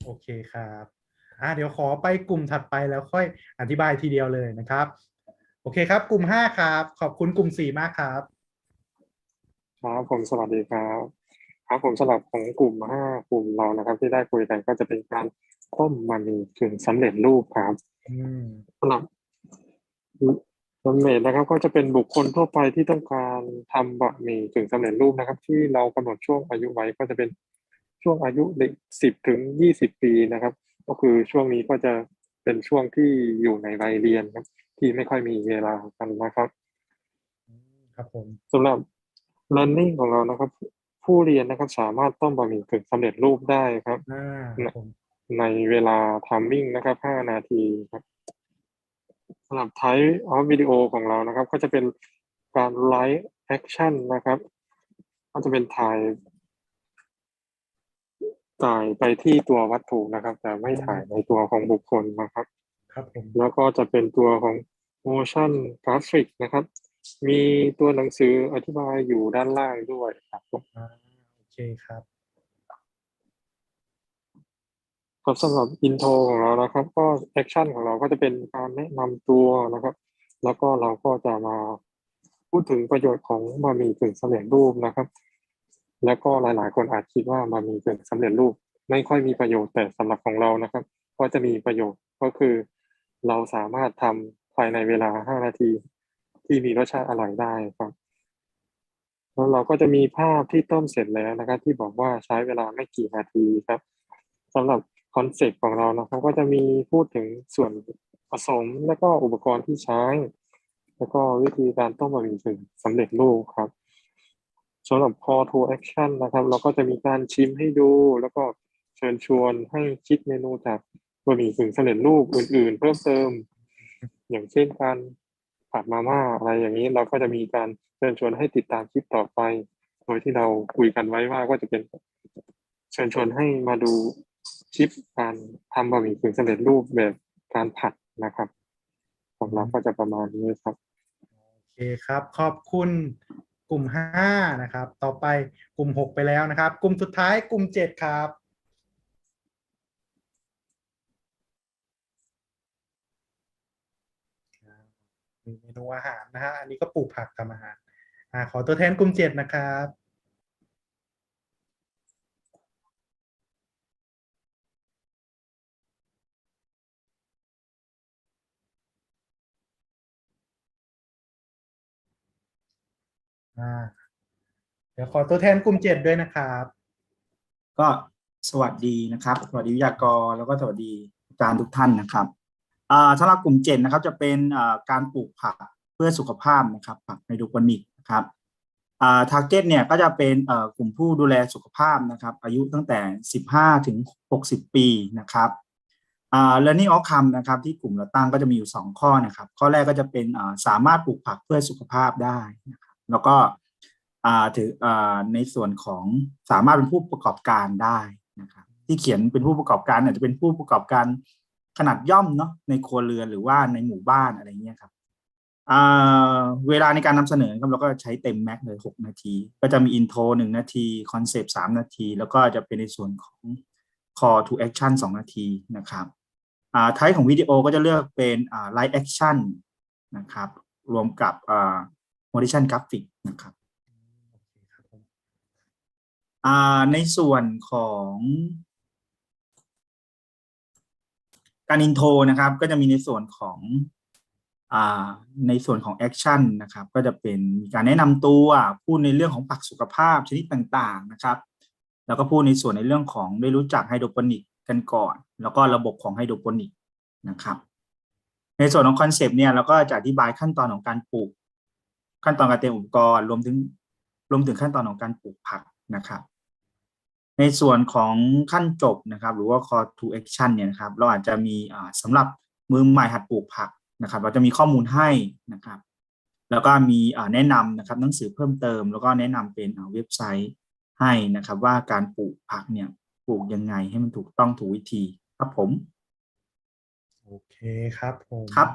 โอเคครับเดี๋ยวขอไปกลุ่มถัดไปแล้วค่อยอธิบายทีเดียวเลยนะครับโอเคครับกลุ่ม5ครับขอบคุณกลุ่ม4มากครับครับผมสวัสดีครับครับผมสำหรับของกลุ่ม5กลุ่มเรานะครับที่ได้คุยกันก็จะเป็นการต้มบะหมี่กึ่งสำเร็จรูปครับสำหรับบะหมี่นะครับก็จะเป็นบุคคลทั่วไปที่ต้องการทำบะหมี่กึ่งสำเร็จรูปนะครับที่เรากำหนดช่วงอายุไว้ก็จะเป็นช่วงอายุเด็ก10 ถึง 20 ปีนะครับก็คือช่วงนี้ก็จะเป็นช่วงที่อยู่ในวัยเรียนครับที่ไม่ค่อยมีเวลากันนะครับครับผมสำหรับ learning ของเรานะครับผู้เรียนนะครับสามารถต้มบะหมี่กึ่งสำเร็จรูปได้ครับในเวลา timing นะครับ5 นาทีครับสำหรับ type of video ของเรานะครับก็จะเป็นการ live action นะครับก็จะเป็นถ่ายไปที่ตัววัตถุนะครับแต่ไม่ถ่ายในตัวของบุคคลนะครับครับผมแล้วก็จะเป็นตัวของ motion graphic นะครับมีตัวหนังสืออธิบายอยู่ด้านล่างด้วยครับโอเคครับครับสำหรับอินโทรของเรานะครับก็แอคชั่นของเราก็จะเป็นการแนะนำตัวนะครับแล้วก็เราก็จะมาพูดถึงประโยชน์ของบะหมี่กึ่งสำเร็จรูปนะครับแล้วก็หลายๆคนอาจคิดว่าบะหมี่กึ่งสำเร็จรูปไม่ค่อยมีประโยชน์แต่สำหรับของเรานะครับก็จะมีประโยชน์ก็คือเราสามารถทำภายในเวลา5 นาทีที่ ที่มีรสชาติอร่อยได้ครับแล้วเราก็จะมีภาพที่ต้มเสร็จแล้วนะครับ ที่บอกว่าใช้เวลาไม่กี่นาทีครับสำหรับคอนเซ็ปต์ของเรานะครับก็จะมีพูดถึงส่วนผสมและก็อุปกรณ์ที่ใช้ แล้วก็วิธีการต้มบะหมี่กึ่งสำเร็จรูปครับสำหรับ call to action นะครับ เราก็จะมีการชิมให้ดู แล้วก็เชิญชวนให้คิดเมนูจากบะหมี่กึ่งสำเร็จรูปอื่นๆ เพิ่มเติม อย่างเช่นการผัดมาม่าอะไรอย่างนี้ เราก็จะมีการเชิญชวนให้ติดตามคลิปต่อไป โดยที่เราคุยกันไว้ว่าก็จะเป็นเชิญชวนให้มาดูคลิปการทำบะหมี่กึ่งสำเร็จรูปแบบการผัดนะครับของเราก็จะประมาณนี้ครับ โอเคครับ ขอบคุณกลุ่ม5นะครับต่อไปกลุ่ม6ไปแล้วนะครับกลุ่มสุดท้ายกลุ่ม7ครับมีเมนูอาหารนะฮะอันนี้ก็ปลูกผักทำอาหารขอตัวแทนกลุ่ม7นะครับเดี๋ยวขอตัวแทนกลุ่ม7ด้วยนะครับ ก็สวัสดีนะครับสวัสดีวิทยากรแล้วก็สวัสดีอาจารย์ทุกท่านนะครับสำหรับกลุ่ม7นะครับจะเป็นการปลูกผักเพื่อสุขภาพนะครับผักไฮโดรโปนิกนะครับทาร์เก็ตเนี่ยก็จะเป็นกลุ่มผู้ดูแลสุขภาพนะครับอายุตั้งแต่15ถึง60ปีนะครับlearning outcome นะครับที่กลุ่มเราตั้งก็จะมีอยู่2ข้อนะครับข้อแรกก็จะเป็นสามารถปลูกผักเพื่อสุขภาพได้นะครับแล้วก็ถือในส่วนของสามารถเป็นผู้ประกอบการได้นะครับที่เขียนเป็นผู้ประกอบการอาจจะเป็นผู้ประกอบการขนาดย่อมเนาะในครัวเรือนหรือว่าในหมู่บ้านอะไรเงี้ยครับเวลาในการนำเสนอครับเราก็ใช้เต็มแม็กเลย6นาทีก็จะมีอินโทร1นาทีคอนเซปต์3นาทีแล้วก็จะเป็นในส่วนของ call to action 2นาทีนะครับไทป์ของวิดีโอก็จะเลือกเป็นlive action นะครับรวมกับmotion graphic นะครับในส่วนของการอินโทรนะครับก็จะมีในส่วนของแอคชั่นนะครับก็จะเป็นมีการแนะนำตัวพูดในเรื่องของผักสุขภาพชนิดต่างๆนะครับแล้วก็พูดในส่วนในเรื่องของได้รู้จักไฮโดรโปนิกกันก่อนแล้วก็ระบบของไฮโดรโปนิกนะครับในส่วนของคอนเซปต์เนี่ยเราก็จะอธิบายขั้นตอนของการปลูกขั้นตอนการเตรียมอุปกรณ์รวมถึงขั้นตอนของการปลูกผักนะครับในส่วนของขั้นจบนะครับหรือว่า call to action เนี่ยนะครับเราอาจจะมีสำหรับมือใหม่หัดปลูกผักนะครับเราจะมีข้อมูลให้นะครับแล้วก็มีแนะนำนะครับหนังสือเพิ่มเติมแล้วก็แนะนำเป็นเว็บไซต์ให้นะครับว่าการปลูกผักเนี่ยปลูกยังไงให้มันถูกต้องถูกวิธีครับผมโอเคครับผมครับ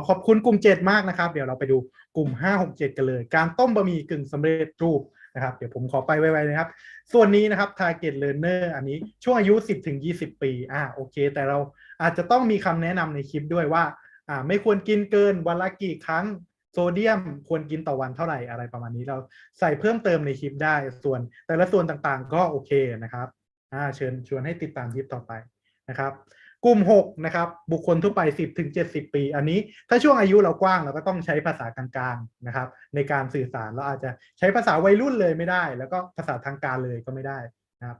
ขอบคุณกลุ่ม7มากนะครับเดี๋ยวเราไปดูกลุ่ม5 6 7กันเลยการต้มบะหมี่กึ่งสำเร็จรูปนะครับเดี๋ยวผมขอไปไวๆนะครับส่วนนี้นะครับ target learner อันนี้ช่วงอายุ10 ถึง 20 ปีโอเคแต่เราอาจจะต้องมีคำแนะนำในคลิปด้วยว่าไม่ควรกินเกินวันละกี่ครั้งโซเดียมควรกินต่อวันเท่าไหร่อะไรประมาณนี้เราใส่เพิ่มเติมในคลิปได้ส่วนแต่ละส่วนต่างๆก็โอเคนะครับเชิญชวนให้ติดตามคลิปต่อไปนะครับกลุ่ม6นะครับบุคคลทั่วไป10 ถึง 70 ปีอันนี้ถ้าช่วงอายุเรากว้างเราก็ต้องใช้ภาษากลางๆนะครับในการสื่อสารเราอาจจะใช้ภาษาวัยรุ่นเลยไม่ได้แล้วก็ภาษาทางการเลยก็ไม่ได้นะครับ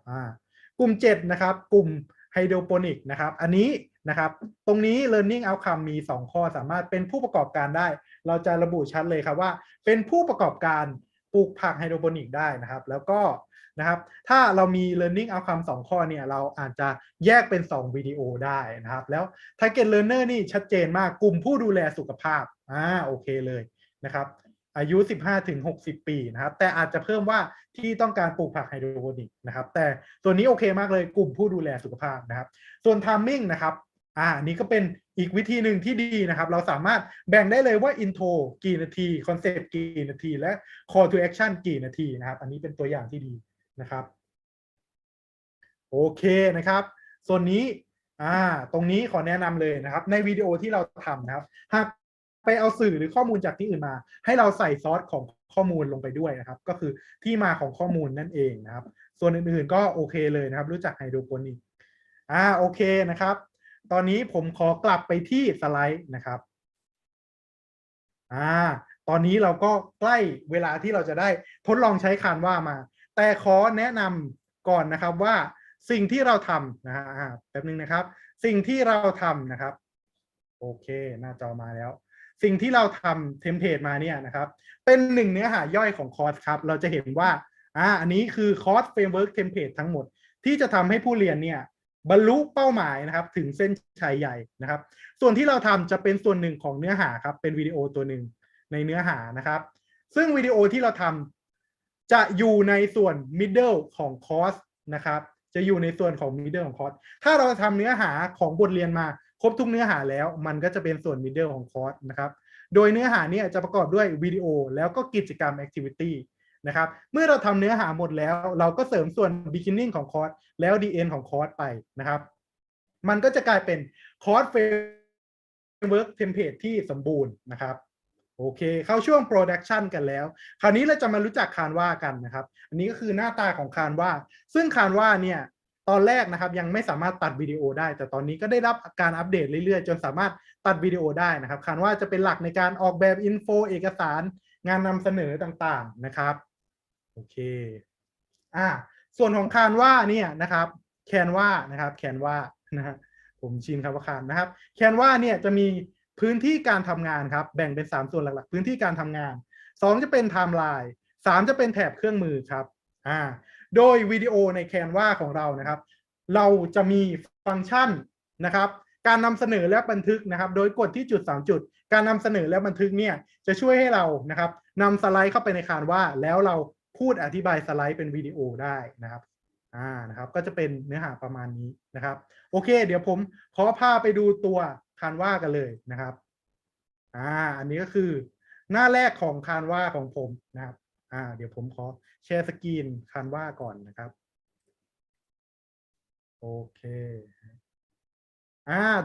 กลุ่ม7นะครับกลุ่มไฮโดรโปนิกนะครับอันนี้นะครับตรงนี้ learning outcome มี2ข้อสามารถเป็นผู้ประกอบการได้เราจะระบุชัดเลยครับว่าเป็นผู้ประกอบการปลูกผักไฮโดรโปนิกได้นะครับแล้วก็นะครับถ้าเรามี learning outcome 2 ข้อเนี่ยเราอาจจะแยกเป็น2วิดีโอได้นะครับแล้ว target learner นี่ชัดเจนมากกลุ่มผู้ดูแลสุขภาพโอเคเลยนะครับอายุ15 ถึง 60 ปีนะครับแต่อาจจะเพิ่มว่าที่ต้องการปลูกผักไฮโดรโปนิกนะครับแต่ตัวนี้โอเคมากเลยกลุ่มผู้ดูแลสุขภาพนะครับส่วน timing นะครับนี่ก็เป็นอีกวิธีหนึ่งที่ดีนะครับเราสามารถแบ่งได้เลยว่า intro กี่นาที concept กี่นาทีและ call to action กี่นาทีนะครับอันนี้เป็นตัวอย่างที่ดีนะครับโอเคนะครับส่วนนี้ตรงนี้ขอแนะนำเลยนะครับในวิดีโอที่เราทำนะครับหากไปเอาสื่อหรือข้อมูลจากที่อื่นมาให้เราใส่ซอสของข้อมูลลงไปด้วยนะครับก็คือที่มาของข้อมูลนั่นเองนะครับส่วนอื่นๆก็โอเคเลยนะครับรู้จักไฮโดรโปนิกโอเคนะครับตอนนี้ผมขอกลับไปที่สไลด์นะครับ ตอนนี้เราก็ใกล้เวลาที่เราจะได้ทดลองใช้คานว่ามา แต่ขอแนะนำก่อนนะครับว่าสิ่งที่เราทำนะฮะแป๊บนึงนะครับสิ่งที่เราทำนะครับโอเคหน้าจอมาแล้วสิ่งที่เราทำเทมเพลตมาเนี่ยนะครับเป็นหนึ่งเนื้อหาย่อยของคอร์สครับเราจะเห็นว่าอันนี้คือคอร์สเฟรมเวิร์กเทมเพลตทั้งหมดที่จะทำให้ผู้เรียนเนี่ยบรรลุเป้าหมายนะครับถึงเส้นชัยใหญ่นะครับส่วนที่เราทำจะเป็นส่วนหนึ่งของเนื้อหาครับเป็นวิดีโอตัวหนึ่งในเนื้อหานะครับซึ่งวิดีโอที่เราทำจะอยู่ในส่วน middle ของคอร์สนะครับจะอยู่ในส่วนของ middle ของคอร์สถ้าเราทำเนื้อหาของบทเรียนมาครบทุกเนื้อหาแล้วมันก็จะเป็นส่วน middle ของคอร์สนะครับโดยเนื้อหาเนี่ยจะประกอบด้วยวิดีโอแล้วก็กิจกรรม activity นะครับเมื่อเราทำเนื้อหาหมดแล้วเราก็เสริมส่วน beginning ของคอร์สแล้ว the end ของคอร์สไปนะครับมันก็จะกลายเป็นคอร์ส framework template ที่สมบูรณ์นะครับโอเคเข้าช่วง production กันแล้วคราวนี้เราจะมารู้จักคานว่ากันนะครับอันนี้ก็คือหน้าตาของคานว่าซึ่งคานว่าเนี่ยตอนแรกนะครับยังไม่สามารถตัดวิดีโอได้แต่ตอนนี้ก็ได้รับการอัปเดตเรื่อยๆจนสามารถตัดวิดีโอได้นะครับคานว่าจะเป็นหลักในการออกแบบอินโฟเอกสารงานนำเสนอต่างๆนะครับโอเคส่วนของคานว่าเนี่ยนะครับแคนว่านะครับแคนว่านะฮะผมชินครับว่าคานนะครับแคนว่าเนี่ยจะมีพื้นที่การทำงานครับแบ่งเป็น3ส่วนหลักๆพื้นที่การทำงาน2จะเป็นไทม์ไลน์3จะเป็นแถบเครื่องมือครับโดยวิดีโอในแคนว่าของเรานะครับเราจะมีฟังก์ชันนะครับการนำเสนอและบันทึกนะครับโดยกดที่จุด3จุดการนำเสนอและบันทึกเนี่ยจะช่วยให้เรานะครับนำสไลด์เข้าไปในคานว่าแล้วเราพูดอธิบายสไลด์เป็นวิดีโอได้นะครับนะครับก็จะเป็นเนื้อหาประมาณนี้นะครับโอเคเดี๋ยวผมขอพาไปดูตัวคานว่ากันเลยนะครับอันนี้ก็คือหน้าแรกของคานว่าของผมนะครับเดี๋ยวผมขอแชร์สกรีนคานว่าก่อนนะครับโอเค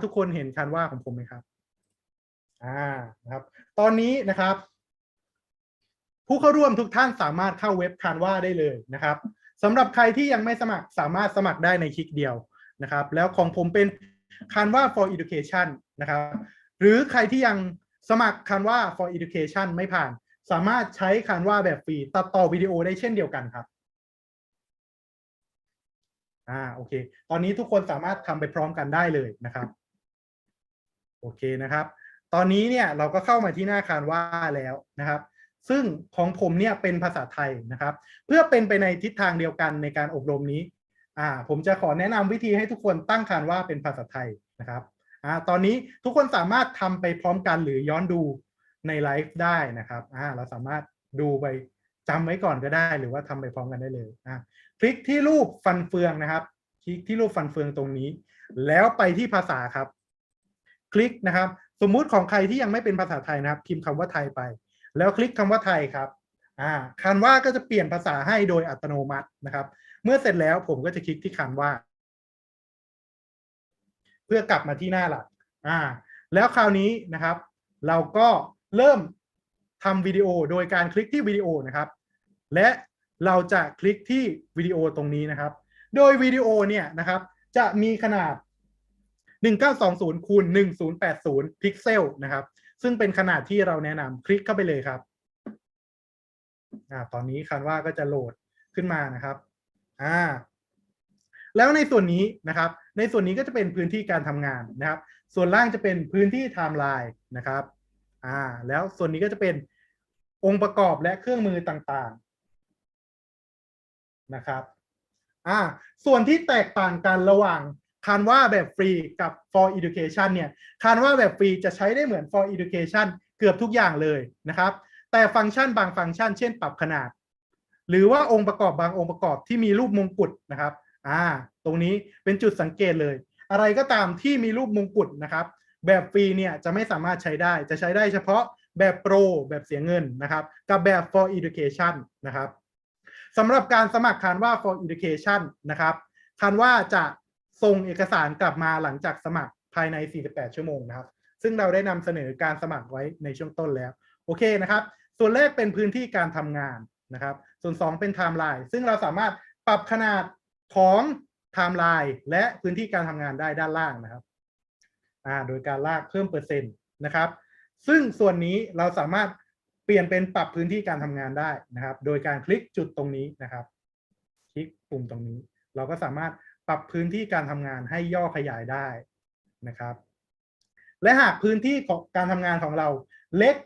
ทุกคนเห็นคานว่าของผมไหมครับนะครับตอนนี้นะครับผู้เข้าร่วมทุกท่านสามารถเข้าเว็บคานว่าได้เลยนะครับสำหรับใครที่ยังไม่สมัครสามารถสมัครได้ในคลิกเดียวนะครับแล้วของผมเป็น Canva for Education นะครับหรือใครที่ยังสมัคร Canva for Education ไม่ผ่านสามารถใช้ Canva แบบฟรีตัดต่อวิดีโอได้เช่นเดียวกันครับโอเคตอนนี้ทุกคนสามารถทำไปพร้อมกันได้เลยนะครับโอเคนะครับตอนนี้เนี่ยเราก็เข้ามาที่หน้า Canva แล้วนะครับซึ่งของผมเนี่ยเป็นภาษาไทยนะครับเพื่อเป็นไปในทิศทางเดียวกันในการอบรมนี้ผมจะขอแนะนำวิธีให้ทุกคนตั้งคานว่าเป็นภาษาไทยนะครับตอนนี้ทุกคนสามารถทำไปพร้อมกันหรือย้อนดูในไลฟ์ได้นะครับเราสามารถดูไปจำไว้ก่อนก็ได้หรือว่าทำไปพร้อมกันได้เลยคลิกที่รูปฟันเฟืองนะครับคลิกที่รูปฟันเฟืองตรงนี้แล้วไปที่ภาษาครับคลิกนะครับสมมุติของใครที่ยังไม่เป็นภาษาไทยนะครับพิมพ์คำว่าไทยไปแล้วคลิกคำว่าไทยครับคานว่าก็จะเปลี่ยนภาษาให้โดยอัตโนมัตินะครับเมื่อเสร็จแล้วผมก็จะคลิกที่คานว่าเพื่อกลับมาที่หน้าหลักแล้วคราวนี้นะครับเราก็เริ่มทำวิดีโอโดยการคลิกที่วิดีโอนะครับและเราจะคลิกที่วิดีโอตรงนี้นะครับโดยวิดีโอเนี่ยนะครับจะมีขนาด1920คูณ1080พิกเซลนะครับซึ่งเป็นขนาดที่เราแนะนำคลิกเข้าไปเลยครับตอนนี้คันว่าก็จะโหลดขึ้นมานะครับแล้วในส่วนนี้นะครับในส่วนนี้ก็จะเป็นพื้นที่การทำงานนะครับส่วนล่างจะเป็นพื้นที่ไทม์ไลน์นะครับแล้วส่วนนี้ก็จะเป็นองค์ประกอบและเครื่องมือต่างๆนะครับส่วนที่แตกต่างกันระหว่างCanvaแบบฟรีกับ for education เนี่ย Canvaแบบฟรีจะใช้ได้เหมือน for education เกือบทุกอย่างเลยนะครับแต่ฟังก์ชันบางฟังก์ชันเช่นปรับขนาดหรือว่าองค์ประกอบบางองค์ประกอบที่มีรูปมงกุฎนะครับตรงนี้เป็นจุดสังเกตเลยอะไรก็ตามที่มีรูปมงกุฎนะครับแบบฟรีเนี่ยจะไม่สามารถใช้ได้จะใช้ได้เฉพาะแบบโปรแบบเสียเงินนะครับกับแบบ for education นะครับสำหรับการสมัคร Canva for education นะครับCanvaจะส่งเอกสารกลับมาหลังจากสมัครภายใน48ชั่วโมงนะครับซึ่งเราได้นำเสนอการสมัครไว้ในช่วงต้นแล้วโอเคนะครับส่วนแรกเป็นพื้นที่การทำงานนะครับส่วน2เป็นไทม์ไลน์ซึ่งเราสามารถปรับขนาดของไทม์ไลน์และพื้นที่การทำงานได้ด้านล่างนะครับโดยการลากเพิ่มเปอร์เซ็นต์นะครับ ซึ่งส่วนนี้เราสามารถเปลี่ยนเป็นปรับพื้นที่การทำงานได้นะครับโดยการคลิกจุดตรงนี้นะครับคลิกปุ่มตรงนี้เราก็สามารถปรับพื้นที่การทำงานให้ย่อขยายได้นะครับและหากพื้นที่ของการทำงานของเราเล็ก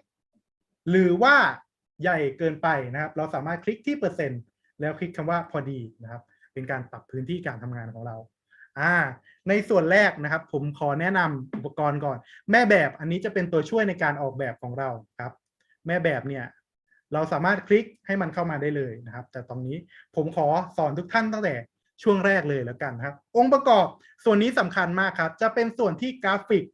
หรือว่าใหญ่เกินไปนะครับเราสามารถคลิกที่เปอร์เซ็นต์แล้วคลิกคำว่าพอดีนะครับเป็นการปรับพื้นที่การทำงานของเราในส่วนแรกนะครับผมขอแนะนำอุปกรณ์ก่อนแม่แบบอันนี้จะเป็นตัวช่วยในการออกแบบของเราครับแม่แบบเนี่ยเราสามารถคลิกให้มันเข้ามาได้เลยนะครับแต่ตรงนี้ผมขอสอนทุกท่านตั้งแต่ช่วงแรกเลยแล้วกันครับองค์ประกอบส่วนนี้สำคัญมากครับจะเป็นส่วนที่กราฟิก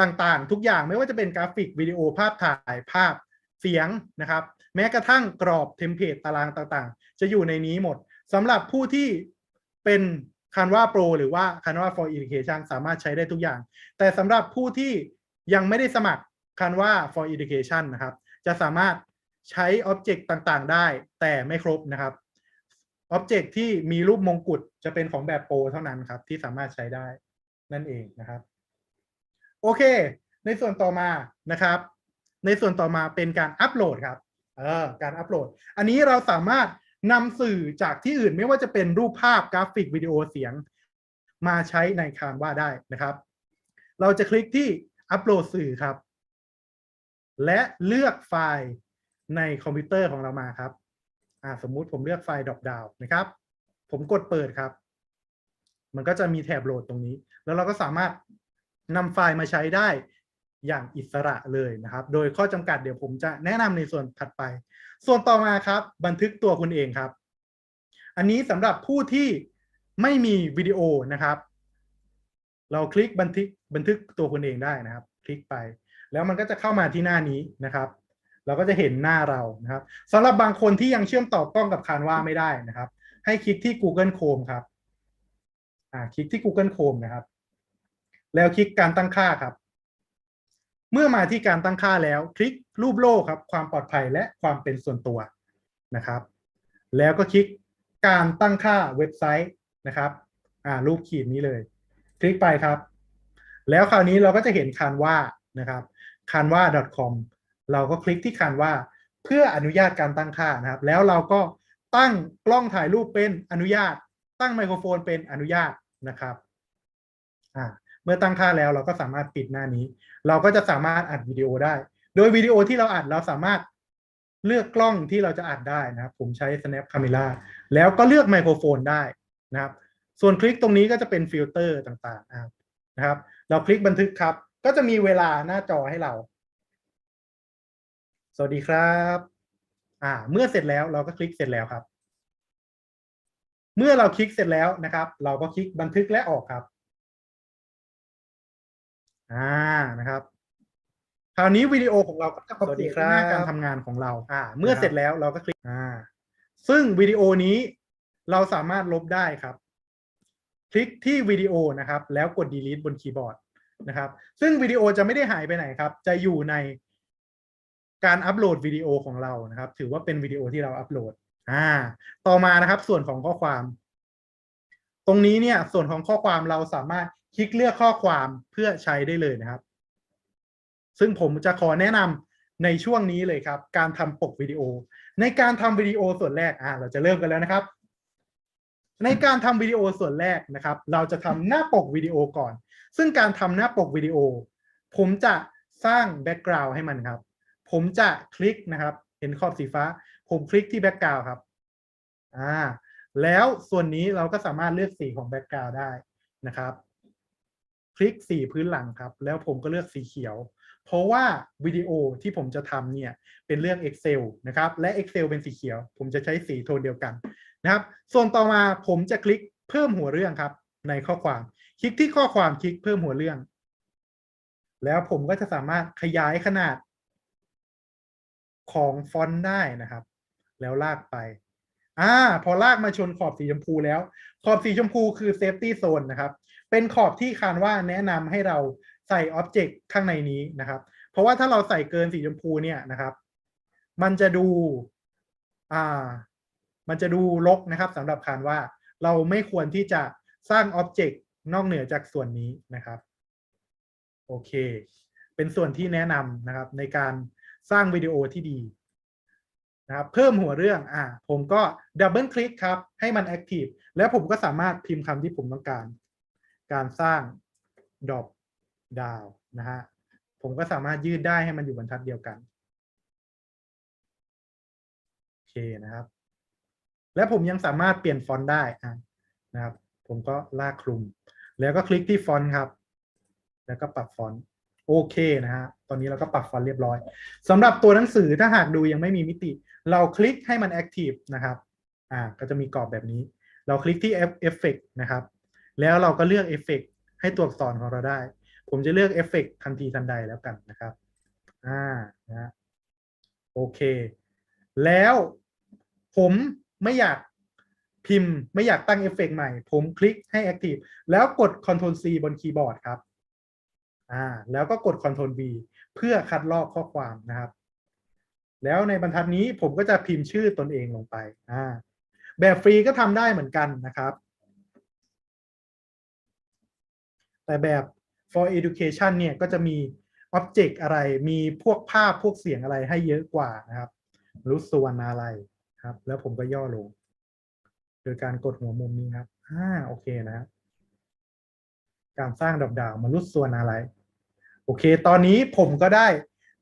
ต่างๆทุกอย่างไม่ว่าจะเป็นกราฟิกวิดีโอภาพถ่ายภาพเสียงนะครับแม้กระทั่งกรอบเทมเพลตตารางต่างๆจะอยู่ในนี้หมดสำหรับผู้ที่เป็น Canva Pro หรือว่า Canva for Education สามารถใช้ได้ทุกอย่างแต่สำหรับผู้ที่ยังไม่ได้สมัคร Canva for Education นะครับจะสามารถใช้ Object ต่างๆได้แต่ไม่ครบนะครับ Object ที่มีรูปมงกุฎจะเป็นของแบบโปรเท่านั้นครับที่สามารถใช้ได้นั่นเองนะครับโอเคในส่วนต่อมานะครับในส่วนต่อมาเป็นการอัปโหลดครับการอัปโหลดอันนี้เราสามารถนำสื่อจากที่อื่นไม่ว่าจะเป็นรูปภาพกราฟิกวิดีโอเสียงมาใช้ใน Canva ได้นะครับเราจะคลิกที่อัปโหลดสื่อครับและเลือกไฟล์ในคอมพิวเตอร์ของเรามาครับสมมุติผมเลือกไฟล์ drop down นะครับผมกดเปิดครับมันก็จะมีแถบโหลดตรงนี้แล้วเราก็สามารถนำไฟล์มาใช้ได้อย่างอิสระเลยนะครับโดยข้อจำกัดเดี๋ยวผมจะแนะนำในส่วนถัดไปส่วนต่อมาครับบันทึกตัวคุณเองครับอันนี้สำหรับผู้ที่ไม่มีวิดีโอนะครับเราคลิกบันทึกตัวคุณเองได้นะครับคลิกไปแล้วมันก็จะเข้ามาที่หน้านี้นะครับเราก็จะเห็นหน้าเรานะครับสำหรับบางคนที่ยังเชื่อมต่อกล้องกับ Canva ไม่ได้นะครับให้คลิกที่ Google Chrome ครับคลิกที่ Google Chrome นะครับแล้วคลิกการตั้งค่าครับเมื่อมาที่การตั้งค่าแล้วคลิกรูปโล่ครับความปลอดภัยและความเป็นส่วนตัวนะครับแล้วก็คลิกการตั้งค่าเว็บไซต์นะครับรูปขีดนี้เลยคลิกไปครับแล้วคราวนี้เราก็จะเห็น Canva นะครับ canva.com เราก็คลิกที่ Canva เพื่ออนุญาตการตั้งค่านะครับแล้วเราก็ตั้งกล้องถ่ายรูปเป็นอนุญาตตั้งไมโครโฟนเป็นอนุญาตนะครับเมื่อตั้งค่าแล้วเราก็สามารถปิดหน้านี้เราก็จะสามารถอัดวิดีโอได้โดยวิดีโอที่เราอัดเราสามารถเลือกกล้องที่เราจะอัดได้นะครับผมใช้ Snap Camera แล้วก็เลือกไมโครโฟนได้นะครับส่วนคลิกตรงนี้ก็จะเป็นฟิลเตอร์ต่างๆนะครับเราคลิกบันทึกครับก็จะมีเวลาหน้าจอให้เราสวัสดีครับเมื่อเสร็จแล้วเราก็คลิกเสร็จแล้วครับเมื่อเราคลิกเสร็จแล้วนะครับเราก็คลิกบันทึกและออกครับนะครับคราวนี้วิดีโอของเราก็จะปรากฏหน้าการทำงานของเราเมื่อเสร็จแล้วเราก็คลิกซึ่งวิดีโอนี้เราสามารถลบได้ครับคลิกที่วิดีโอนะครับแล้วกด delete บนคีย์บอร์ดนะครับซึ่งวิดีโอจะไม่ได้หายไปไหนครับจะอยู่ในการอัปโหลดวิดีโอของเรานะครับถือว่าเป็นวิดีโอที่เราอัปโหลดต่อมานะครับส่วนของข้อความตรงนี้เนี่ยส่วนของข้อความเราสามารถคลิกเลือกข้อความเพื่อใช้ได้เลยนะครับซึ่งผมจะขอแนะนำในช่วงนี้เลยครับการทำปกวิดีโอในการทำวิดีโอส่วนแรกเราจะเริ่มกันแล้วนะครับในการทำวิดีโอส่วนแรกนะครับเราจะทำหน้าปกวิดีโอก่อนซึ่งการทำหน้าปกวิดีโอผมจะสร้างแบ็กกราวด์ให้มันครับผมจะคลิกนะครับเห็นขอบสีฟ้าผมคลิกที่แบ็กกราวด์ครับแล้วส่วนนี้เราก็สามารถเลือกสีของแบ็กกราวด์ได้นะครับคลิกสีพื้นหลังครับแล้วผมก็เลือกสีเขียวเพราะว่าวิดีโอที่ผมจะทำเนี่ยเป็นเรื่อง Excel นะครับและ Excel เป็นสีเขียวผมจะใช้สีโทนเดียวกันนะครับส่วนต่อมาผมจะคลิกเพิ่มหัวเรื่องครับในข้อความคลิกที่ข้อความคลิกเพิ่มหัวเรื่องแล้วผมก็จะสามารถขยายขนาดของฟอนต์ได้นะครับแล้วลากไปพอลากมาชนขอบสีชมพูแล้วขอบสีชมพูคือ Safety Zone นะครับเป็นขอบที่ Canvaแนะนำให้เราใส่อ็อบเจกต์ข้างในนี้นะครับเพราะว่าถ้าเราใส่เกินสีชมพูเนี่ยนะครับมันจะดูรกนะครับสำหรับ Canvaเราไม่ควรที่จะสร้างอ็อบเจกต์นอกเหนือจากส่วนนี้นะครับโอเค เป็นส่วนที่แนะนำนะครับในการสร้างวิดีโอที่ดีนะครับเพิ่มหัวเรื่องผมก็ดับเบิลคลิกครับให้มันแอคทีฟแล้วผมก็สามารถพิมพ์คำที่ผมต้องการสร้างดรอปดาวนะฮะผมก็สามารถยืดได้ให้มันอยู่บรรทัดเดียวกันโอเคนะครับและผมยังสามารถเปลี่ยนฟอนต์ได้นะครับผมก็ลากคลุมแล้วก็คลิกที่ฟอนต์ครับแล้วก็ปรับฟอนต์โอเคนะฮะตอนนี้เราก็ปรับฟอนต์เรียบร้อยสำหรับตัวหนังสือถ้าหากดูยังไม่มีมิติเราคลิกให้มันแอคทีฟนะครับก็จะมีกรอบแบบนี้เราคลิกที่เอฟเฟกต์นะครับแล้วเราก็เลือกเอฟเฟกต์ให้ตัวอักษรของเราได้ผมจะเลือกเอฟเฟกต์ทันทีทันใดแล้วกันนะครับนะโอเคแล้วผมไม่อยากพิมพ์ไม่อยากตั้งเอฟเฟกต์ใหม่ผมคลิกให้ Active แล้วกด Ctrl C บนคีย์บอร์ดครับแล้วก็กด Ctrl V เพื่อคัดลอกข้อความนะครับแล้วในบรรทัดนี้ผมก็จะพิมพ์ชื่อตนเองลงไปแบบฟรีก็ทำได้เหมือนกันนะครับแต่แบบ for education เนี่ยก็จะมี object อะไรมีพวกภาพพวกเสียงอะไรให้เยอะกว่านะครับรู้ส่วนอะไรครับแล้วผมก็ย่อลงโดยการกดหัวมุมนี้ครับโอเคนะการสร้างดอกดาวมารู้ส่วนอะไรโอเคตอนนี้ผมก็ได้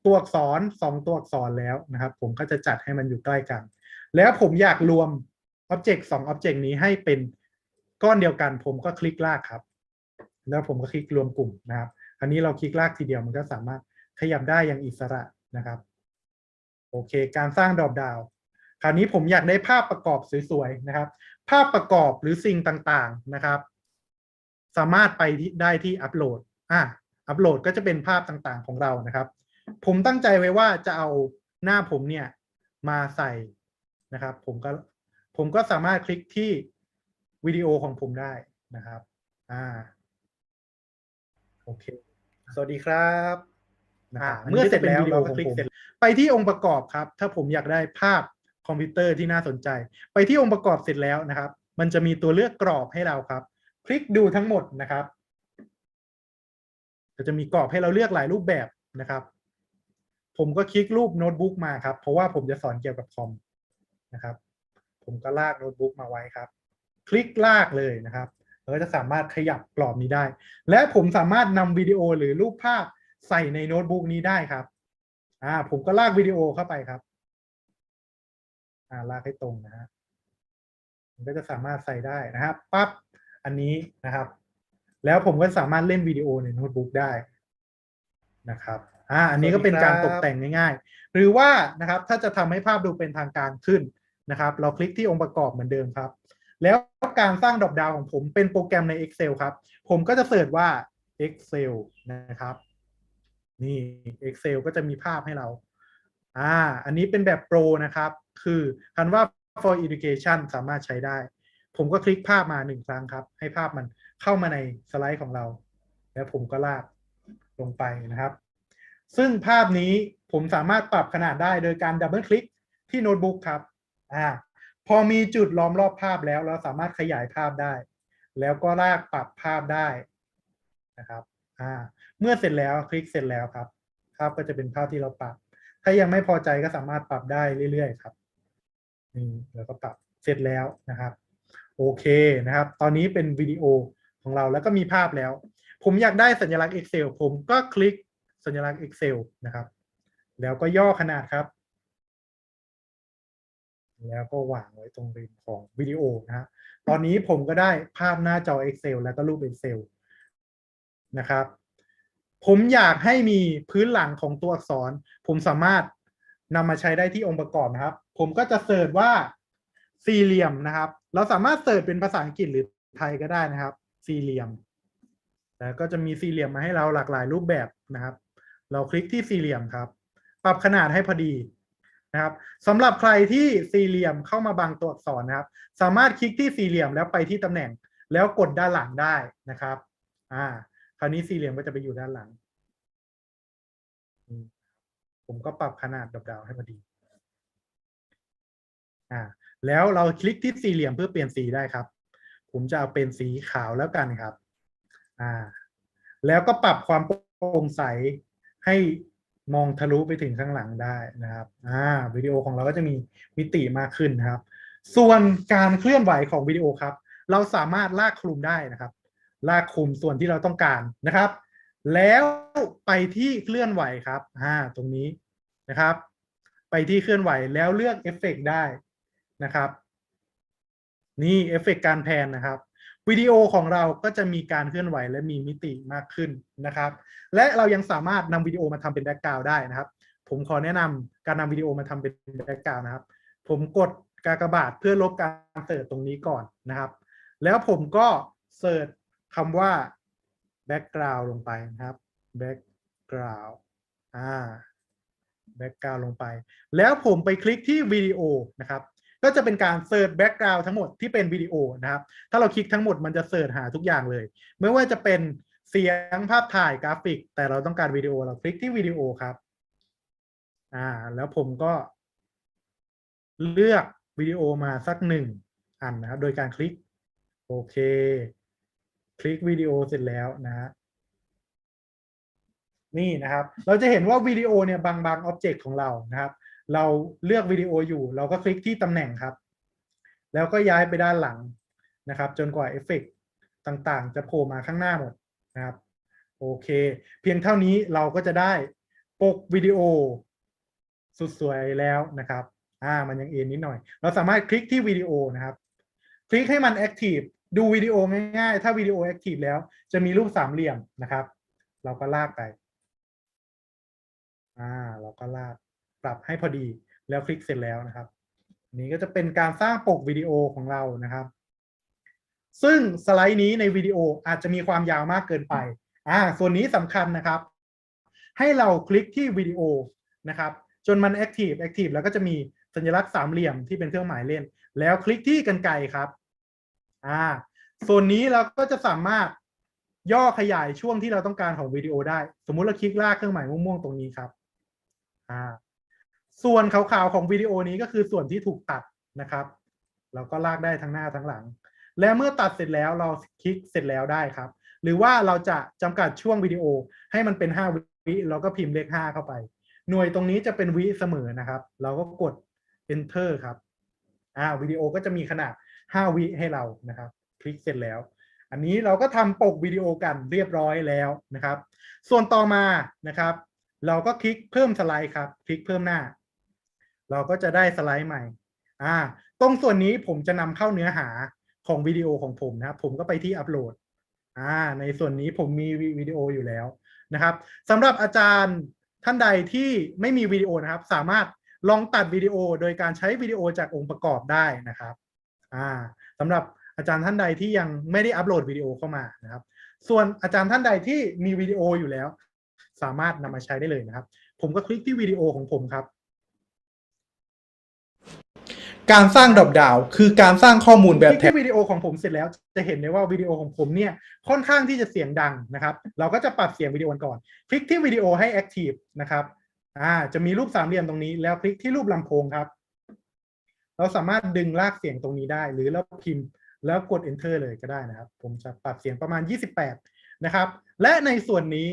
ตัวอักษร2ตัวอักษรแล้วนะครับผมก็จะจัดให้มันอยู่ใกล้กันแล้วผมอยากรวม object 2 object นี้ให้เป็นก้อนเดียวกันผมก็คลิกลากครับแล้วผมก็คลิกรวมกลุ่มนะครับอันนี้เราคลิกลากทีเดียวมันก็สามารถขยับได้อย่างอิสระนะครับโอเคการสร้างดรอปดาวน์คราวนี้ผมอยากได้ภาพประกอบสวยๆนะครับภาพประกอบหรือสิ่งต่างๆนะครับสามารถไปได้ที่อัปโหลดอัปโหลดก็จะเป็นภาพต่างๆของเรานะครับผมตั้งใจไว้ว่าจะเอาหน้าผมเนี่ยมาใส่นะครับผมก็สามารถคลิกที่วิดีโอของผมได้นะครับโอเคสวัสดีครับเมื่อเสร็จแล้วเราก็คลิกเสร็จไปที่องค์ประกอบครับถ้าผมอยากได้ภาพคอมพิวเตอร์ที่น่าสนใจไปที่องค์ประกอบเสร็จแล้วนะครับมันจะมีตัวเลือกกรอบให้เราครับคลิกดูทั้งหมดนะครับจะมีกรอบให้เราเลือกหลายรูปแบบนะครับผมก็คลิกรูปโน้ตบุ๊กมาครับเพราะว่าผมจะสอนเกี่ยวกับคอมนะครับผมก็ลากโน้ตบุ๊กมาไว้ครับคลิกลากเลยนะครับเราก็จะสามารถขยับกรอบนี้ได้และผมสามารถนำวิดีโอหรือรูปภาพใส่ในโน้ตบุ๊กนี้ได้ครับผมก็ลากวิดีโอเข้าไปครับลากให้ตรงนะฮะมันก็จะสามารถใส่ได้นะครับปั๊บอันนี้นะครับแล้วผมก็สามารถเล่นวิดีโอในโน้ตบุ๊กได้นะครับอันนี้ก็เป็นการตกแต่งง่ายๆหรือว่านะครับถ้าจะทำให้ภาพดูเป็นทางการขึ้นนะครับเราคลิกที่องค์ประกอบเหมือนเดิมครับแล้วการสร้างดรอปดาวน์ของผมเป็นโปรแกรมใน Excel ครับผมก็จะเสิร์ชว่า Excel นะครับนี่ Excel ก็จะมีภาพให้เราอันนี้เป็นแบบโปรนะครับคือคันว่า for education สามารถใช้ได้ผมก็คลิกภาพมา1ครั้งครับให้ภาพมันเข้ามาในสไลด์ของเราแล้วผมก็ลากลงไปนะครับซึ่งภาพนี้ผมสามารถปรับขนาดได้โดยการดับเบิลคลิกที่โน้ตบุ๊กครับพอมีจุดล้อมรอบภาพแล้วเราสามารถขยายภาพได้แล้วก็ลากปรับภาพได้นะครับเมื่อเสร็จแล้วคลิกเสร็จแล้วครับภาพก็จะเป็นภาพที่เราปรับถ้ายังไม่พอใจก็สามารถปรับได้เรื่อยๆครับแล้วก็ปรับเสร็จแล้วนะครับโอเคนะครับตอนนี้เป็นวิดีโอของเราแล้วก็มีภาพแล้วผมอยากได้สัญลักษณ์ Excel ผมก็คลิกสัญลักษณ์ Excel นะครับแล้วก็ย่อขนาดครับแล้วก็วางไว้ตรงริมของวิดีโอนะฮะตอนนี้ผมก็ได้ภาพหน้าจอ Excel แล้วก็รูป Excel นะครับผมอยากให้มีพื้นหลังของตัวอักษรผมสามารถนำมาใช้ได้ที่องค์ประกอบนะครับผมก็จะเสิร์ชว่าสี่เหลี่ยมนะครับเราสามารถเสิร์ชเป็นภาษาอังกฤษหรือไทยก็ได้นะครับสี่เหลี่ยมแล้วก็จะมีสี่เหลี่ยมมาให้เราหลากหลายรูปแบบนะครับเราคลิกที่สี่เหลี่ยมครับปรับขนาดให้พอดีนะครับสำหรับใครที่สี่เหลี่ยมเข้ามาบังตัวอักษรนะครับสามารถคลิกที่สี่เหลี่ยมแล้วไปที่ตำแหน่งแล้วกดด้านหลังได้นะครับคราวนี้สี่เหลี่ยมก็จะไปอยู่ด้านหลังผมก็ปรับขนาดดาวให้พอดีแล้วเราคลิกที่สี่เหลี่ยมเพื่อเปลี่ยนสีได้ครับผมจะเอาเป็นสีขาวแล้วกันครับแล้วก็ปรับความโปร่งใส ให้มองทะลุไปถึงข้างหลังได้นะครับวิดีโอของเราก็จะมีมิติมากขึ้นนะครับส่วนการเคลื่อนไหวของวิดีโอครับเราสามารถลากคลุมได้นะครับลากคลุมส่วนที่เราต้องการนะครับแล้วไปที่เคลื่อนไหวครับตรงนี้นะครับไปที่เคลื่อนไหวแล้วเลือกเอฟเฟกต์ได้นะครับนี่เอฟเฟกต์การแพนนะครับวิดีโอของเราก็จะมีการเคลื่อนไหวและมีมิติมากขึ้นนะครับและเรายังสามารถนำวิดีโอมาทำเป็นแบ็กกราวด์ได้นะครับผมขอแนะนำการนำวิดีโอมาทำเป็นแบ็กกราวด์นะครับผมกดกากบาทเพื่อลบการเสิร์ชตรงนี้ก่อนนะครับแล้วผมก็เสิร์ชคำว่าแบ็กกราวด์ลงไปนะครับแบ็กกราวด์แบ็กกราวด์ลงไปแล้วผมไปคลิกที่วิดีโอนะครับก็จะเป็นการเสิร์ชแบ็กกราวด์ทั้งหมดที่เป็นวิดีโอนะครับถ้าเราคลิกทั้งหมดมันจะเสิร์ชหาทุกอย่างเลยไม่ว่าจะเป็นเสียงภาพถ่ายกราฟิกแต่เราต้องการวิดีโอเราคลิกที่วิดีโอครับแล้วผมก็เลือกวิดีโอมาสัก1 อันนะครับโดยการคลิกโอเคคลิกวิดีโอเสร็จแล้วนะฮะนี่นะครับเราจะเห็นว่าวิดีโอเนี่ยบางอ็อบเจกต์ของเรานะครับเราเลือกวิดีโออยู่เราก็คลิกที่ตำแหน่งครับแล้วก็ย้ายไปด้านหลังนะครับจนกว่าเอฟเฟกต์ต่างๆจะโผล่มาข้างหน้าหมดนะครับโอเคเพียงเท่านี้เราก็จะได้ปกวิดีโอสุดสวยแล้วนะครับมันยังเอ็นนิดหน่อยเราสามารถคลิกที่วิดีโอนะครับคลิกให้มันแอคทีฟดูวิดีโอง่ายๆถ้าวิดีโอแอคทีฟแล้วจะมีรูปสามเหลี่ยมนะครับเราก็ลากไปเราก็ลากปรับให้พอดีแล้วคลิกเสร็จแล้วนะครับนี้ก็จะเป็นการสร้างปกวิดีโอของเรานะครับซึ่งสไลด์นี้ในวิดีโออาจจะมีความยาวมากเกินไปส่วนนี้สำคัญนะครับให้เราคลิกที่วิดีโอนะครับจนมันแอคทีฟแล้วก็จะมีสัญลักษณ์สามเหลี่ยมที่เป็นเครื่องหมายเล่นแล้วคลิกที่กรรไกรครับส่วนนี้เราก็จะสามารถย่อขยายช่วงที่เราต้องการของวิดีโอได้สมมุติเราคลิกลากเครื่องหมายม่วงๆตรงนี้ครับส่วนขาวๆของวิดีโอนี้ก็คือส่วนที่ถูกตัดนะครับเราก็ลากได้ทั้งหน้าทั้งหลังและเมื่อตัดเสร็จแล้วเราคลิกเสร็จแล้วได้ครับหรือว่าเราจะจำกัดช่วงวิดีโอให้มันเป็น5 วิเราก็พิมพ์เลข5เข้าไปหน่วยตรงนี้จะเป็นวิเสมอนะครับเราก็กด enter ครับวิดีโอก็จะมีขนาด5 วิให้เรานะครับคลิกเสร็จแล้วอันนี้เราก็ทำปกวิดีโอกันเรียบร้อยแล้วนะครับส่วนต่อมานะครับเราก็คลิกเพิ่มสไลด์ครับคลิกเพิ่มหน้าเราก็จะได้สไลด์ใหม่ตรงส่วนนี้ผมจะนำเข้าเนื้อหาของวิดีโอของผมนะครับผมก็ไปที่อัปโหลดในส่วนนี้ผมมีวิดีโออยู่แล้วนะครับสำหรับอาจารย์ท่านใดที่ไม่มีวิดีโอนะครับสามารถลองตัดวิดีโอโดยการใช้วิดีโอจากองค์ประกอบได้นะครับสำหรับอาจารย์ท่านใดที่ยังไม่ได้อัปโหลดวิดีโอเข้ามานะครับส่วนอาจารย์ท่านใดที่มีวิดีโออยู่แล้วสามารถนำมาใช้ได้เลยนะครับผมก็คลิกที่วิดีโอของผมครับการสร้างดรอปดาวน์คือการสร้างข้อมูลแบบแท็บวิดีโอของผมเสร็จแล้วจะเห็นได้ว่าวิดีโอของผมเนี่ยค่อนข้างที่จะเสียงดังนะครับเราก็จะปรับเสียงวิดีโอก่อนคลิกที่วิดีโอให้แอคทีฟนะครับจะมีรูปสามเหลี่ยมตรงนี้แล้วคลิกที่รูปลำโพงครับเราสามารถดึงลากเสียงตรงนี้ได้หรือเราพิมพ์แล้วกด enter เลยก็ได้นะครับผมจะปรับเสียงประมาณ28นะครับและในส่วนนี้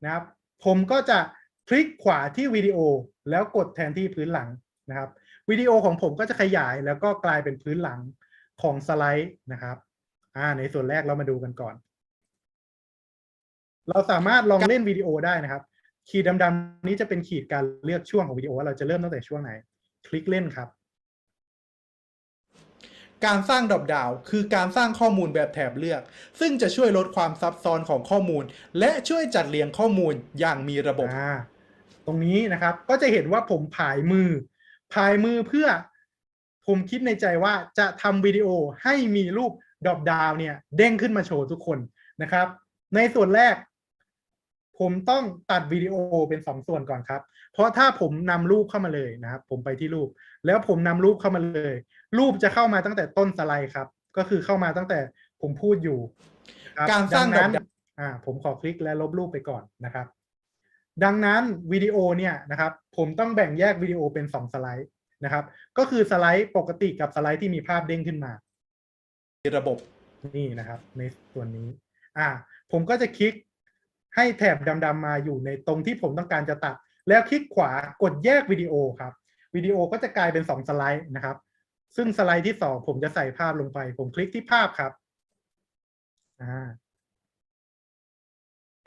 นะครับผมก็จะคลิกขวาที่วิดีโอแล้วกดแทนที่พื้นหลังนะครับวิดีโอของผมก็จะขยายแล้วก็กลายเป็นพื้นหลังของสไลด์นะครับในส่วนแรกเรามาดูกันก่อนเราสามารถลองเล่นวิดีโอได้นะครับขีดดำๆนี้จะเป็นขีดการเลือกช่วงของวิดีโอว่าเราจะเริ่มตั้งแต่ช่วงไหนคลิกเล่นครับการสร้างดรอปดาวน์คือการสร้างข้อมูลแบบแถบเลือกซึ่งจะช่วยลดความซับซ้อนของข้อมูลและช่วยจัดเรียงข้อมูลอย่างมีระบบตรงนี้นะครับก็จะเห็นว่าผมผายมือเพื่อผมคิดในใจว่าจะทำวิดีโอให้มีรูปดรอปดาวน์เนี่ยเด้งขึ้นมาโชว์ทุกคนนะครับในส่วนแรกผมต้องตัดวิดีโอเป็น2 ส่วนก่อนครับเพราะถ้าผมนำรูปเข้ามาเลยนะครับผมไปที่รูปแล้วผมนำรูปเข้ามาเลยรูปจะเข้ามาตั้งแต่ต้นสไลด์ครับก็คือเข้ามาตั้งแต่ผมพูดอยู่การสร้างนั้นผมขอคลิกและลบรูปไปก่อนนะครับดังนั้นวิดีโอเนี่ยนะครับผมต้องแบ่งแยกวิดีโอเป็น2 สไลด์นะครับก็คือสไลด์ปกติกับสไลด์ที่มีภาพเด้งขึ้นมาระบบนี่นะครับในส่วนนี้ผมก็จะคลิก ให้แถบดำๆมาอยู่ในตรงที่ผมต้องการจะตัดแล้วคลิกขวากดแยกวิดีโอครับวิดีโอก็จะกลายเป็น2 สไลด์นะครับซึ่งสไลด์ที่2ผมจะใส่ภาพลงไปผมคลิกที่ภาพครับ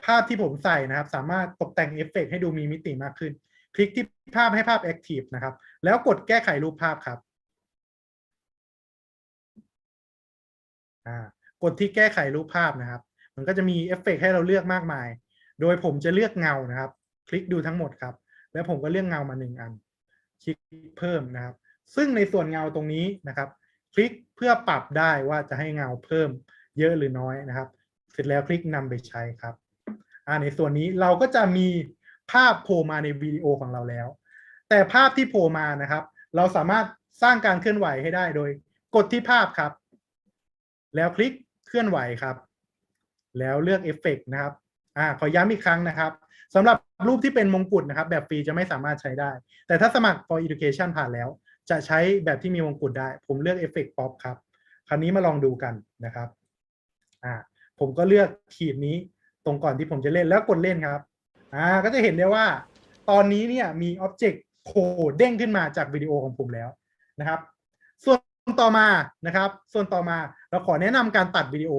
ภาพที่ผมใส่นะครับสามารถตกแต่งเอฟเฟกต์ให้ดูมีมิติมากขึ้นคลิกที่ภาพให้ภาพ Active นะครับแล้วกดแก้ไขรูปภาพครับกดที่แก้ไขรูปภาพนะครับมันก็จะมีเอฟเฟกต์ให้เราเลือกมากมายโดยผมจะเลือกเงานะครับคลิกดูทั้งหมดครับแล้วผมก็เลือกเงามา1 อันคลิกเพิ่มนะครับซึ่งในส่วนเงาตรงนี้นะครับคลิกเพื่อปรับได้ว่าจะให้เงาเพิ่มเยอะหรือน้อยนะครับเสร็จแล้วคลิกนำไปใช้ครับในส่วนนี้เราก็จะมีภาพโผล่มาในวิดีโอของเราแล้วแต่ภาพที่โผล่มานะครับเราสามารถสร้างการเคลื่อนไหวให้ได้โดยกดที่ภาพครับแล้วคลิกเคลื่อนไหวครับแล้วเลือกเอฟเฟกต์นะครับขอย้ำอีกครั้งนะครับสำหรับรูปที่เป็นมงกุฎนะครับแบบฟรีจะไม่สามารถใช้ได้แต่ถ้าสมัคร for education ผ่านแล้วจะใช้แบบที่มีมงกุฎได้ผมเลือกเอฟเฟกต์ป๊อปครับคราวนี้มาลองดูกันนะครับผมก็เลือกขีดนี้ตรงก่อนที่ผมจะเล่นแล้วกดเล่นครับก็จะเห็นได้ว่าตอนนี้เนี่ยมีอ็อบเจกต์โผล่เด้งขึ้นมาจากวิดีโอของผมแล้วนะครับส่วนต่อมานะครับส่วนต่อมาเราขอแนะนำการตัดวิดีโอ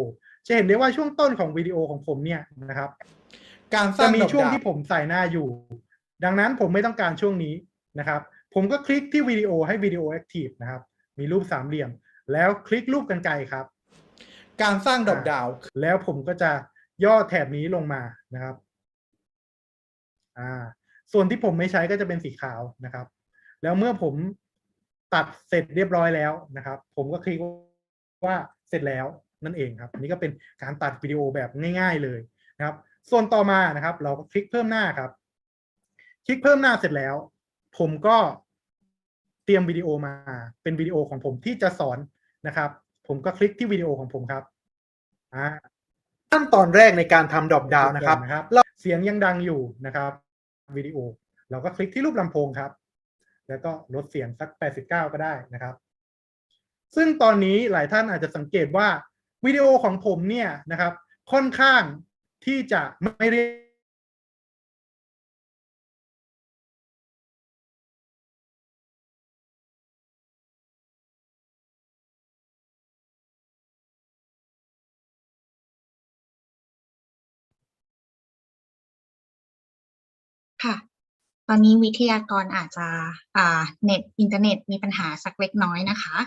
จะเห็นได้ว่าช่วงต้นของวิดีโอของผมเนี่ยนะครับการจะมีช่วงที่ผมใส่หน้าอยู่ดังนั้นผมไม่ต้องการช่วงนี้นะครับผมก็คลิกที่วิดีโอให้วิดีโอแอคทีฟนะครับมีรูปสามเหลี่ยมแล้วคลิกรูปกรรไกรครับการสร้างดรอปดาวน์แล้วผมก็จะย่อแถบนี้ลงมานะครับส่วนที่ผมไม่ใช้ก็จะเป็นสีขาวนะครับแล้วเมื่อผมตัดเสร็จเรียบร้อยแล้วนะครับผมก็คลิกว่าเสร็จแล้วนั่นเองครับอันนี้ก็เป็นการตัดวิดีโอแบบง่ายๆเลยนะครับส่วนต่อมานะครับเราก็คลิกเพิ่มหน้าครับคลิกเพิ่มหน้าเสร็จแล้วผมก็เตรียมวิดีโอมาเป็นวิดีโอของผมที่จะสอนนะครับผมก็คลิกที่วิดีโอของผมครับขั้นตอนแรกในการทำดรอปดาวน์นะครับเสียงยังดังอยู่นะครับวิดีโอเราก็คลิกที่รูปลำโพงครับแล้วก็ลดเสียงสัก89ก็ได้นะครับซึ่งตอนนี้หลายท่านอาจจะสังเกตว่าวิดีโอของผมเนี่ยนะครับค่อนข้างที่จะไม่เรียบค่ะตอนนี้วิทยากรอาจจะอินเทอร์เน็ตมีปัญหาสักเล็กน้อยนะคะ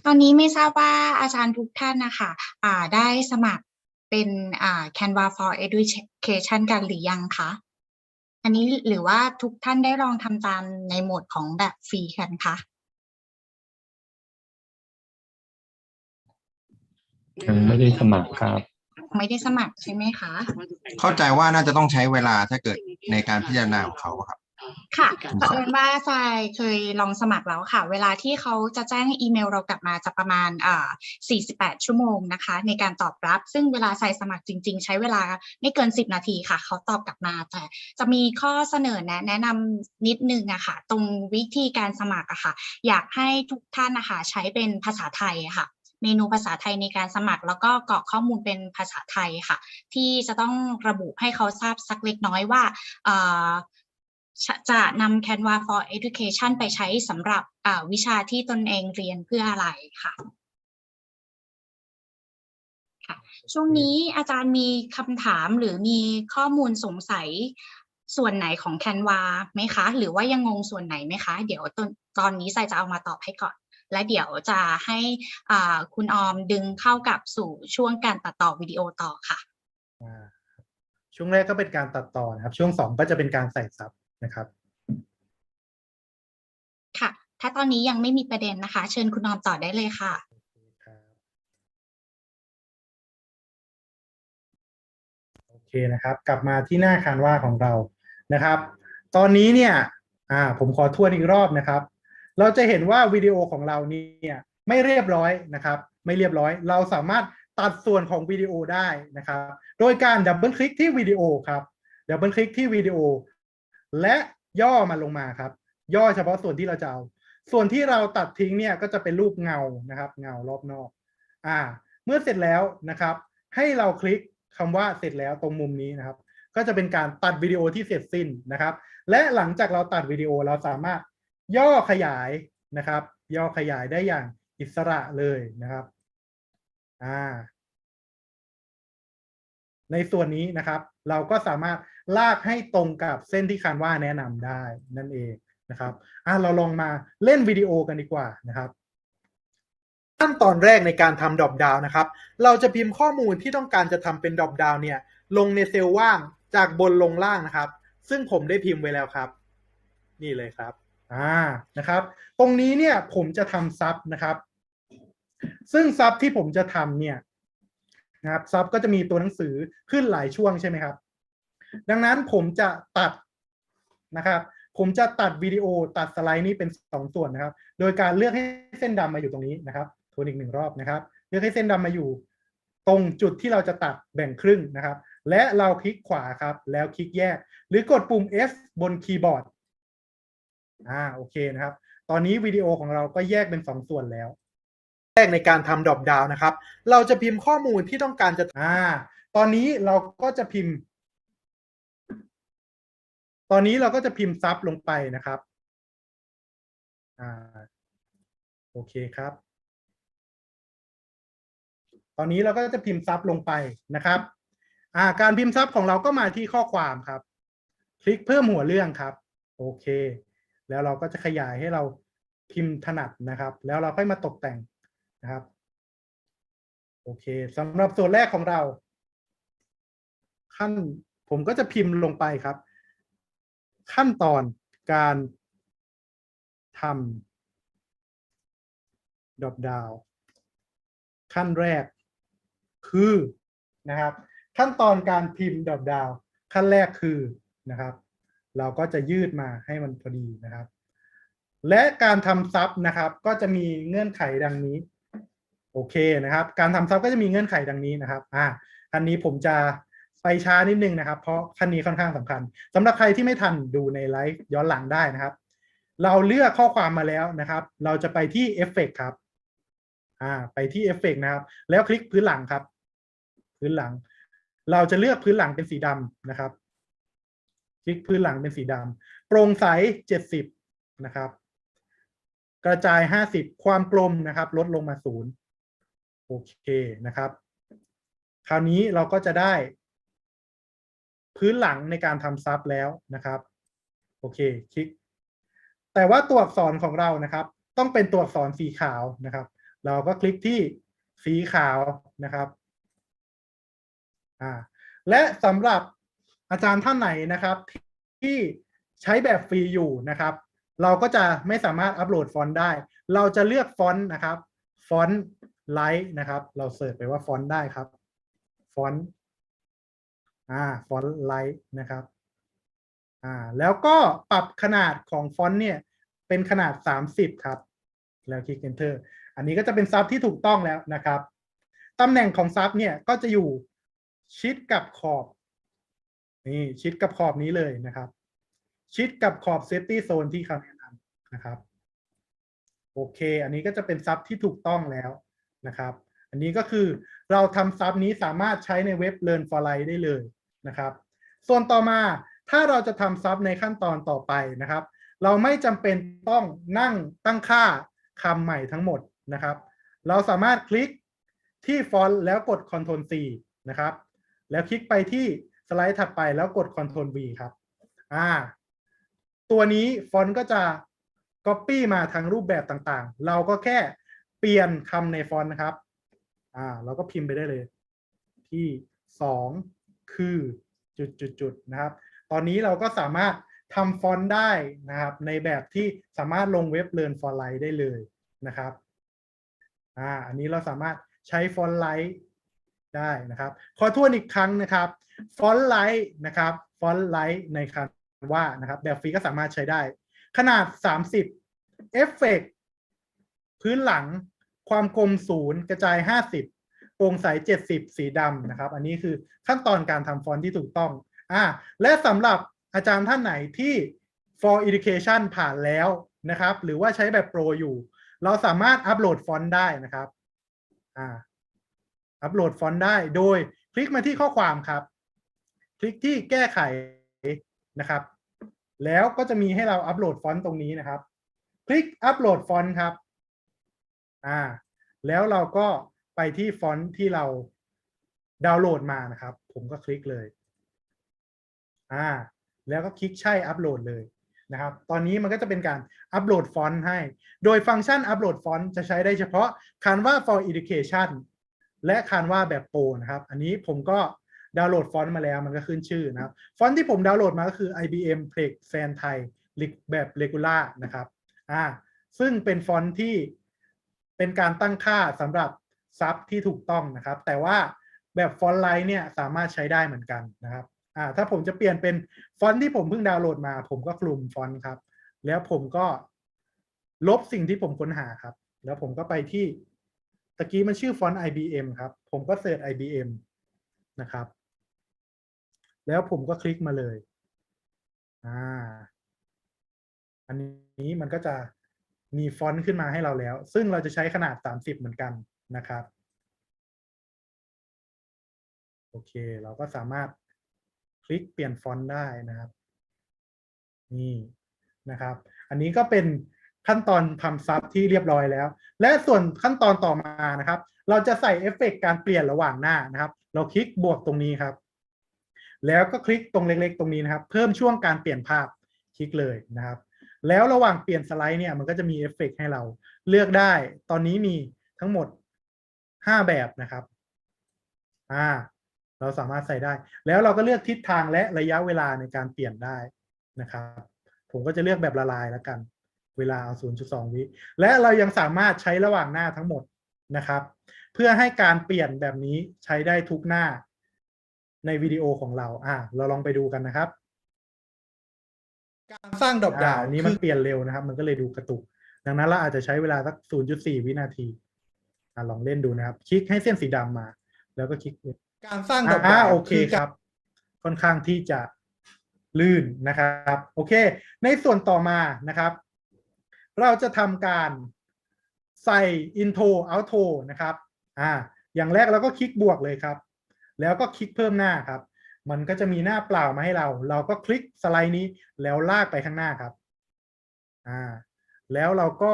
ตอนนี้ไม่ทราบว่าอาจารย์ทุกท่านนะคะได้สมัครเป็นCanva for Education กันหรือยังคะอันนี้หรือว่าทุกท่านได้ลองทำตามในโหมดของแบบฟรีกันคะยังไม่ได้สมัครครับไม่ได้สมัครใช่ไหมคะเข้าใจว่าน่าจะต้องใช้เวลาถ้าเกิดในการพิจารณาของเขาครับค่ะเผอิญว่าทรายเคยลองสมัครแล้วค่ะเวลาที่เขาจะแจ้งอีเมลเรากลับมาจะประมาณ48 ชั่วโมงนะคะในการตอบรับซึ่งเวลาทรายสมัครจริงๆใช้เวลาไม่เกิน10 นาทีค่ะเขาตอบกลับมาแต่จะมีข้อเสนอแนะนำนิดนึงอะค่ะตรงวิธีการสมัครอะค่ะอยากให้ทุกท่านนะคะใช้เป็นภาษาไทยค่ะเมนูภาษาไทยในการสมัครแล้วก็กรอกข้อมูลเป็นภาษาไทยค่ะที่จะต้องระบุให้เขาทราบสักเล็กน้อยว่าจะนำ Canva for Education ไปใช้สำหรับวิชาที่ตนเองเรียนเพื่ออะไรค่ะช่วงนี้อาจารย์มีคำถามหรือมีข้อมูลสงสัยส่วนไหนของ Canva ไหมคะหรือว่ายังงงส่วนไหนไหมคะเดี๋ยวตอนนี้ทรายจะเอามาตอบให้ก่อนและเดี๋ยวจะให้คุณออมดึงเข้ากับสู่ช่วงการตัดต่อวิดีโอต่อค่ะช่วงแรกก็เป็นการตัดต่อนะครับช่วง2ก็จะเป็นการใส่ซับนะครับค่ะถ้าตอนนี้ยังไม่มีประเด็นนะคะเชิญคุณออมต่อได้เลยค่ะโอเคนะครับกลับมาที่หน้าCanvaของเรานะครับตอนนี้เนี่ยผมขอทวนอีกรอบนะครับเราจะเห็นว่าวิดีโอของเราเนี่ยไม่เรียบร้อยนะครับไม่เรียบร้อยเราสามารถตัดส่วนของวิดีโอได้นะครับโดยการดับเบิลคลิกที่วิดีโอครับดับเบิลคลิกที่วิดีโอและย่อมันลงมาครับ ย่อเฉพาะส่วนที่เราจะเอาส่วนที่เราตัดทิ้งเนี่ยก็จะเป็นรูปเงานะครับเงารอบนอกเมื่อเสร็จแล้วนะครับให้เราคลิกคำว่าเสร็จแล้วตรงมุมนี้นะครับก็จะเป็นการตัดวิดีโอที่เสร็จสิ้นนะครับและหลังจากเราตัดวิดีโอเราสามารถย่อขยายนะครับย่อขยายได้อย่างอิสระเลยนะครับในส่วนนี้นะครับเราก็สามารถลากให้ตรงกับเส้นที่คันว่าแนะนำได้นั่นเองนะครับเราลองมาเล่นวิดีโอกันดีกว่านะครับขั้นตอนแรกในการทำดรอปดาวน์นะครับเราจะพิมพ์ข้อมูลที่ต้องการจะทำเป็นดรอปดาวน์เนี่ยลงในเซลล์ว่างจากบนลงล่างนะครับซึ่งผมได้พิมพ์ไว้แล้วครับนี่เลยครับนะครับตรงนี้เนี่ยผมจะทำซับนะครับซึ่งซับที่ผมจะทำเนี่ยนะครับซับก็จะมีตัวหนังสือขึ้นหลายช่วงใช่ไหมครับดังนั้นผมจะตัดนะครับผมจะตัดวิดีโอตัดสไลด์นี้เป็น2ส่วนนะครับโดยการเลือกให้เส้นดำมาอยู่ตรงนี้นะครับทวนอีก1รอบนะครับเลือกให้เส้นดำมาอยู่ตรงจุดที่เราจะตัดแบ่งครึ่งนะครับและเราคลิกขวาครับแล้วคลิกแยกหรือกดปุ่ม S บนคีย์บอร์ดโอเคนะครับตอนนี้วิดีโอของเราก็แยกเป็น2ส่วนแล้วแรกในการทำดรอปดาวน์นะครับเราจะพิมพ์ข้อมูลที่ต้องการจะตอนนี้เราก็จะพิมพ์ซับลงไปนะครับโอเคครับตอนนี้เราก็จะพิมพ์ซับลงไปนะครับการพิมพ์ซับของเราก็มาที่ข้อความครับคลิกเพิ่มหัวเรื่องครับโอเคแล้วเราก็จะขยายให้เราพิมพ์ถนัดนะครับแล้วเราค่อยมาตกแต่งนะครับโอเคสำหรับส่วนแรกของเราผมก็จะพิมพ์ลงไปครับขั้นตอนการทำดรอปดาวน์ขั้นแรกคือนะครับขั้นตอนการพิมพ์ดรอปดาวน์ขั้นแรกคือนะครับเราก็จะยืดมาให้มันพอดีนะครับและการทำซับนะครับก็จะมีเงื่อนไขดังนี้โอเคนะครับการทำซับก็จะมีเงื่อนไขดังนี้นะครับอันนี้ผมจะไปช้านิดนึงนะครับเพราะขั้นนี้ค่อนข้างสำคัญสำหรับใครที่ไม่ทันดูในไลฟ์ย้อนหลังได้นะครับเราเลือกข้อความมาแล้วนะครับเราจะไปที่เอฟเฟกต์ครับไปที่เอฟเฟกต์นะครับแล้วคลิกพื้นหลังครับพื้นหลังเราจะเลือกพื้นหลังเป็นสีดำนะครับคลิกพื้นหลังเป็นสีดำโปร่งใส70นะครับกระจาย50ความกลมนะครับลดลงมา0โอเคนะครับคราวนี้เราก็จะได้พื้นหลังในการทำซับแล้วนะครับโอเคคลิกแต่ว่าตัวอักษรของเรานะครับต้องเป็นตัวอักษรสีขาวนะครับเราก็คลิกที่สีขาวนะครับและสำหรับอาจารย์ท่านไหนนะครับที่ใช้แบบฟรีอยู่นะครับเราก็จะไม่สามารถอัปโหลดฟอนต์ได้เราจะเลือกฟอนต์นะครับฟอนต์ไลท์นะครับเราเสิร์ชไปว่าฟอนต์ได้ครับฟอนต์ฟอนต์ไลท์นะครับแล้วก็ปรับขนาดของฟอนต์เนี่ยเป็นขนาด30ครับแล้วคลิก Enter อันนี้ก็จะเป็นซับที่ถูกต้องแล้วนะครับตำแหน่งของซับเนี่ยก็จะอยู่ชิดกับขอบนี่ชิดกับขอบนี้เลยนะครับชิดกับขอบ Safety Zone ที่เขาแนะนำนะครับโอเคอันนี้ก็จะเป็นซับที่ถูกต้องแล้วนะครับอันนี้ก็คือเราทำซับนี้สามารถใช้ในเว็บ Learn for Life ได้เลยนะครับส่วนต่อมาถ้าเราจะทำซับในขั้นตอนต่อไปนะครับเราไม่จำเป็นต้องนั่งตั้งค่าคำใหม่ทั้งหมดนะครับเราสามารถคลิกที่ฟอนต์แล้วกด Ctrl C นะครับแล้วคลิกไปที่สไลด์ถัดไปแล้วกด Ctrl V ครับตัวนี้ฟอนต์ก็จะ Copy มาทั้งรูปแบบต่างๆเราก็แค่เปลี่ยนคำในฟอนต์นะครับเราก็พิมพ์ไปได้เลยที่2คือจุดๆนะครับตอนนี้เราก็สามารถทำฟอนต์ได้นะครับในแบบที่สามารถลงเว็บ Learn for Life ได้เลยนะครับอันนี้เราสามารถใช้ฟอนต์ไลท์ได้นะครับขอทวนอีกครั้งนะครับฟอนต์ไลท์นะครับฟอนต์ไลท์ในคันว่านะครับแบบฟรีก็สามารถใช้ได้ขนาด30เอฟเฟกต์พื้นหลังความคม0กระจาย50โปร่งใส70สีดำนะครับอันนี้คือขั้นตอนการทำฟอนต์ที่ถูกต้องและสำหรับอาจารย์ท่านไหนที่ฟ for education ผ่านแล้วนะครับ หรือว่าใช้แบบโปรอยู่ เราสามารถอัปโหลดฟอนต์ได้นะครับอัปโหลดฟอนต์ได้โดยคลิกมาที่ข้อความครับคลิกที่แก้ไขนะครับแล้วก็จะมีให้เราอัปโหลดฟอนต์ตรงนี้นะครับคลิกอัปโหลดฟอนต์ครับแล้วเราก็ไปที่ฟอนต์ที่เราดาวน์โหลดมานะครับผมก็คลิกเลยแล้วก็คลิกใช่อัปโหลดเลยนะครับตอนนี้มันก็จะเป็นการอัปโหลดฟอนต์ให้โดยฟังก์ชันอัปโหลดฟอนต์จะใช้ได้เฉพาะ Canva for Education และ Canva แบบโปรนะครับอันนี้ผมก็ดาวน์โหลดฟอนต์มาแล้วมันก็ขึ้นชื่อนะครับฟอนต์ที่ผมดาวน์โหลดมาก็คือ IBM Plex Fan Thai แบบ Regular นะครับซึ่งเป็นฟอนต์ที่เป็นการตั้งค่าสำหรับซับที่ถูกต้องนะครับแต่ว่าแบบฟอนต์ไลน์เนี่ยสามารถใช้ได้เหมือนกันนะครับถ้าผมจะเปลี่ยนเป็นฟอนต์ที่ผมเพิ่งดาวน์โหลดมาผมก็คลุมฟอนต์ครับแล้วผมก็ลบสิ่งที่ผมค้นหาครับแล้วผมก็ไปที่ตะกี้มันชื่อฟอนต์ IBM ครับผมก็เสิร์ช IBM นะครับแล้วผมก็คลิกมาเลยอันนี้มันก็จะมีฟอนต์ขึ้นมาให้เราแล้วซึ่งเราจะใช้ขนาด30เหมือนกันนะครับโอเคเราก็สามารถคลิกเปลี่ยนฟอนต์ได้นะครับนี่นะครับอันนี้ก็เป็นขั้นตอนทำซับที่เรียบร้อยแล้วและส่วนขั้นตอนต่อมานะครับเราจะใส่เอฟเฟกต์การเปลี่ยนระหว่างหน้านะครับเราคลิกบวกตรงนี้ครับแล้วก็คลิกตรงเล็กๆตรงนี้นะครับเพิ่มช่วงการเปลี่ยนภาพคลิกเลยนะครับแล้วระหว่างเปลี่ยนสไลด์เนี่ยมันก็จะมีเอฟเฟกต์ให้เราเลือกได้ตอนนี้มีทั้งหมด5แบบนะครับเราสามารถใส่ได้แล้วเราก็เลือกทิศทางและระยะเวลาในการเปลี่ยนได้นะครับผมก็จะเลือกแบบละลายแล้วกันเวลาเอา 0.2 วิและเรายังสามารถใช้ระหว่างหน้าทั้งหมดนะครับเพื่อให้การเปลี่ยนแบบนี้ใช้ได้ทุกหน้าในวิดีโอของเราเราลองไปดูกันนะครับการสร้างดรอปดาวน์นี้มันเปลี่ยนเร็วนะครับมันก็เลยดูกระตุกดังนั้นเราอาจจะใช้เวลาสัก 0.4 วินาทีลองเล่นดูนะครับคลิกให้เส้นสีดำมาแล้วก็คลิกการสร้างดรอปดาวน์โอเคครับค่อนข้างที่จะลื่นนะครับโอเคในส่วนต่อมานะครับเราจะทำการใส่ intro outro นะครับอย่างแรกเราก็คลิกบวกเลยครับแล้วก็คลิกเพิ่มหน้าครับมันก็จะมีหน้าเปล่ามาให้เราก็คลิกสไลด์นี้แล้วลากไปข้างหน้าครับแล้วเราก็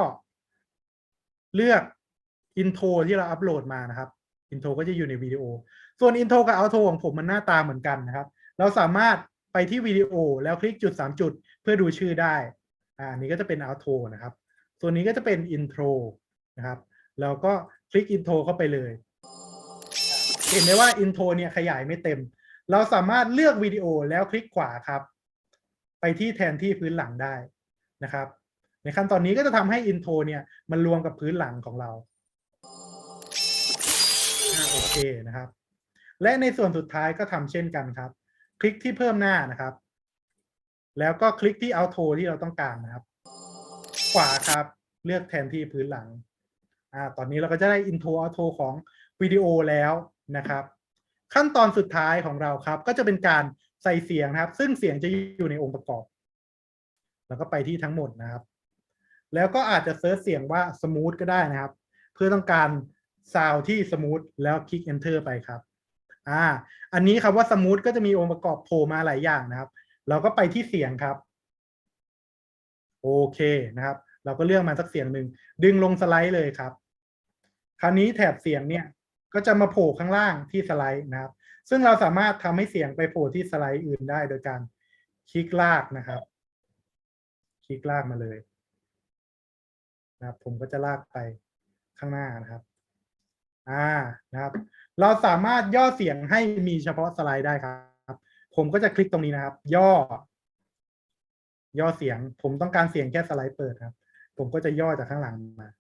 เลือก intro ที่เราอัปโหลดมานะครับ intro ก็จะอยู่ในวิดีโอส่วน intro กับ outro ของผมมันหน้าตาเหมือนกันนะครับเราสามารถไปที่วิดีโอแล้วคลิกจุด3จุดเพื่อดูชื่อได้อันนี้ก็จะเป็น outro นะครับส่วนนี้ก็จะเป็น intro นะครับแล้วก็คลิก intro เข้าไปเลยเห็นได้ว่า intro เนี่ยขยายไม่เต็มเราสามารถเลือกวิดีโอแล้วคลิกขวาครับไปที่แทนที่พื้นหลังได้นะครับในขั้นตอนนี้ก็จะทำให้ intro เนี่ยมันรวมกับพื้นหลังของเราโอเคนะครับและในส่วนสุดท้ายก็ทำเช่นกันครับคลิกที่เพิ่มหน้านะครับแล้วก็คลิกที่ outro ที่เราต้องการนะครับขวาครับเลือกแทนที่พื้นหลังตอนนี้เราก็จะได้ intro outro ของวิดีโอแล้วนะครับขั้นตอนสุดท้ายของเราครับก็จะเป็นการใส่เสียงนะครับซึ่งเสียงจะอยู่ในองค์ประกอบแล้วก็ไปที่ทั้งหมดนะครับแล้วก็อาจจะเซิร์ชเสียงว่า smooth ก็ได้นะครับเพื่อต้องการซาวด์ที่ smooth แล้วคลิก enter ไปครับอันนี้ครับว่า smooth ก็จะมีองค์ประกอบโผล่มาหลายอย่างนะครับเราก็ไปที่เสียงครับโอเคนะครับเราก็เลือกมาสักเสียงหนึ่งดึงลงสไลด์เลยครับคราวนี้แถบเสียงเนี่ยก็จะมาโผล่ข้างล่างที่สไลด์นะครับซึ่งเราสามารถทำให้เสียงไปโผล่ที่สไลด์อื่นได้โดยการคลิกลากนะครับคลิกลากมาเลยนะครับผมก็จะลากไปข้างหน้านะครับนะครับเราสามารถย่อเสียงให้มีเฉพาะสไลด์ได้ครับผมก็จะคลิกตรงนี้นะครับย่อเสียงผมต้องการเสียงแค่สไลด์เปิดครับผมก็จะย่อจากข้างหลังมา